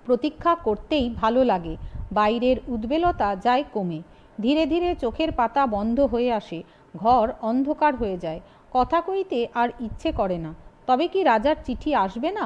প্রতীক্ষা করতেই ভালো লাগে। বাইরের উদ্বেলতা যায় কমে, ধীরে ধীরে চোখের পাতা বন্ধ হয়ে আসে, ঘর অন্ধকার হয়ে যায়, কথা কইতে আর ইচ্ছে করে না। তবে কি রাজার চিঠি আসবে না?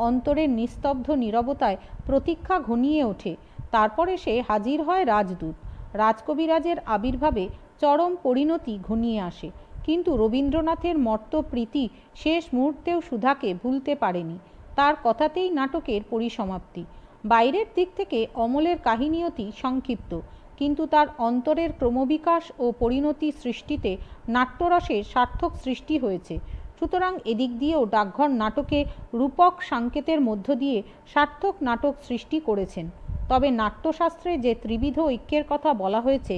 অন্তরের নিস্তব্ধ নীরবতায় প্রতীক্ষা ঘনিয়ে ওঠে। তারপরে সে হাজির হয় রাজদূত। রাজকবিরাজের আবির্ভাবে চরম পরিণতি ঘনিয়ে আসে, কিন্তু রবীন্দ্রনাথের মর্তপ্রীতি শেষ মুহূর্তেও সুধাকে ভুলতে পারেনি। তার কথাতেই নাটকের পরিসমাপ্তি। বাইরের দিক থেকে অমলের কাহিনী অতি সংক্ষিপ্ত, কিন্তু তার অন্তরের ক্রমবিকাশ ও পরিণতি সৃষ্টিতে নাট্যরসের সার্থক সৃষ্টি হয়েছে। সুতরাং এদিক দিয়েও ডাকঘর নাটকে রূপক সাংকেতের মধ্য দিয়ে সার্থক নাটক সৃষ্টি করেছেন। তবে নাট্যশাস্ত্রে যে ত্রিবিধ ঐক্যের কথা বলা হয়েছে,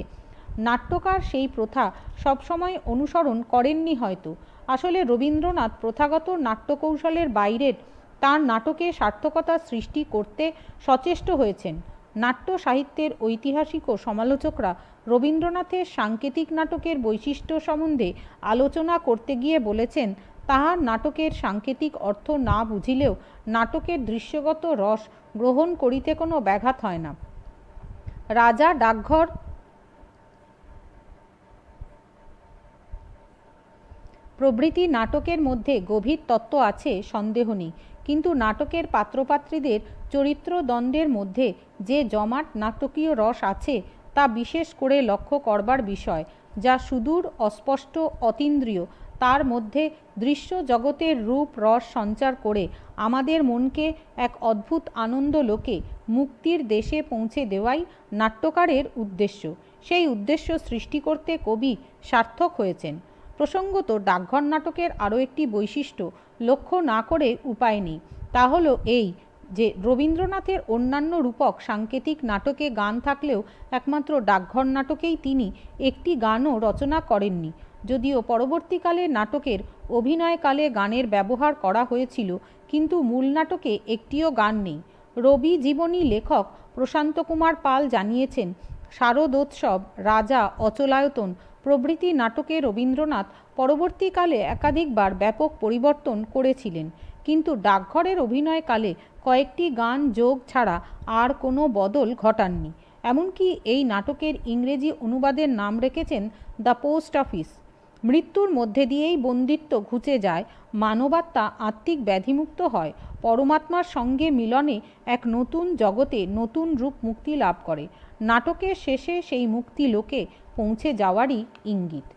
নাট্যকার সেই প্রথা সবসময় অনুসরণ করেননি হয়তো। আসলে রবীন্দ্রনাথ প্রথাগত নাট্যকৌশলের বাইরের তার নাটকে সার্থকতা সৃষ্টি করতে সচেষ্ট হয়েছেন। নাট্য সাহিত্যের ঐতিহাসিক ও সমালোচকরা রবীন্দ্রনাথের সাংকেতিক নাটকের বৈশিষ্ট্য সম্বন্ধে আলোচনা করতে গিয়ে বলেছেন, তাহার নাটকের সাংকেতিক অর্থ না বুঝিলেও নাটকের দৃশ্যগত রস গ্রহণ করিতে কোনো ব্যাঘাত হয় না। রাজা, ডাকঘর প্রভৃতি নাটকের মধ্যে গভীর তত্ত্ব আছে সন্দেহ নেই, কিন্তু নাটকের পাত্রপাত্রীদের চরিত্র দ্বন্দ্বের মধ্যে যে জমাট নাটকীয় রস আছে তা বিশেষ করে লক্ষ্য করবার বিষয়, যা সুদূর, অস্পষ্ট, অতীন্দ্রিয়, তার মধ্যে দৃশ্য জগতের রূপ রস সঞ্চার করে আমাদের মনকে এক অদ্ভুত আনন্দ লোকে মুক্তির দেশে পৌঁছে দেওয়াই নাট্যকারের উদ্দেশ্য। সেই উদ্দেশ্য সৃষ্টি করতে কবি সার্থক হয়েছেন। প্রসঙ্গত ডাকঘর নাটকের আরও একটি বৈশিষ্ট্য লক্ষ্য না করে উপায় নেই, তা হলো এই যে রবীন্দ্রনাথের অন্যান্য রূপক সাংকেতিক নাটকে গান থাকলেও একমাত্র ডাকঘর নাটকেই তিনি একটি গানও রচনা করেননি। যদিও পরবর্তীকালে নাটকের অভিনয়কালে গানের ব্যবহার করা হয়েছিল, কিন্তু মূল নাটকে একটিও গান নেই। রবি জীবনী লেখক প্রশান্ত কুমার পাল জানিয়েছেন, শারদোৎসব, রাজা, অচলায়তন প্রভৃতি নাটকে রবীন্দ্রনাথ পরবর্তীকালে একাধিকবার ব্যাপক পরিবর্তন করেছিলেন, কিন্তু ডাকঘরের অভিনয়কালে কয়েকটি গান যোগ ছাড়া আর কোনো বদল ঘটাননি। এমনকি এই নাটকের ইংরেজি অনুবাদের নাম রেখেছেন দ্য পোস্ট অফিস। মৃত্যুর মধ্যে দিয়েই বন্দিত্ব ঘুচে যায়, মানবাত্মা আত্মিক ব্যাধিমুক্ত হয়, পরমাত্মার সঙ্গে মিলনে এক নতুন জগতে নতুন রূপ মুক্তি লাভ করে। নাটকের শেষে সেই মুক্তি লোকে পৌঁছে যাওয়ারই ইঙ্গিত।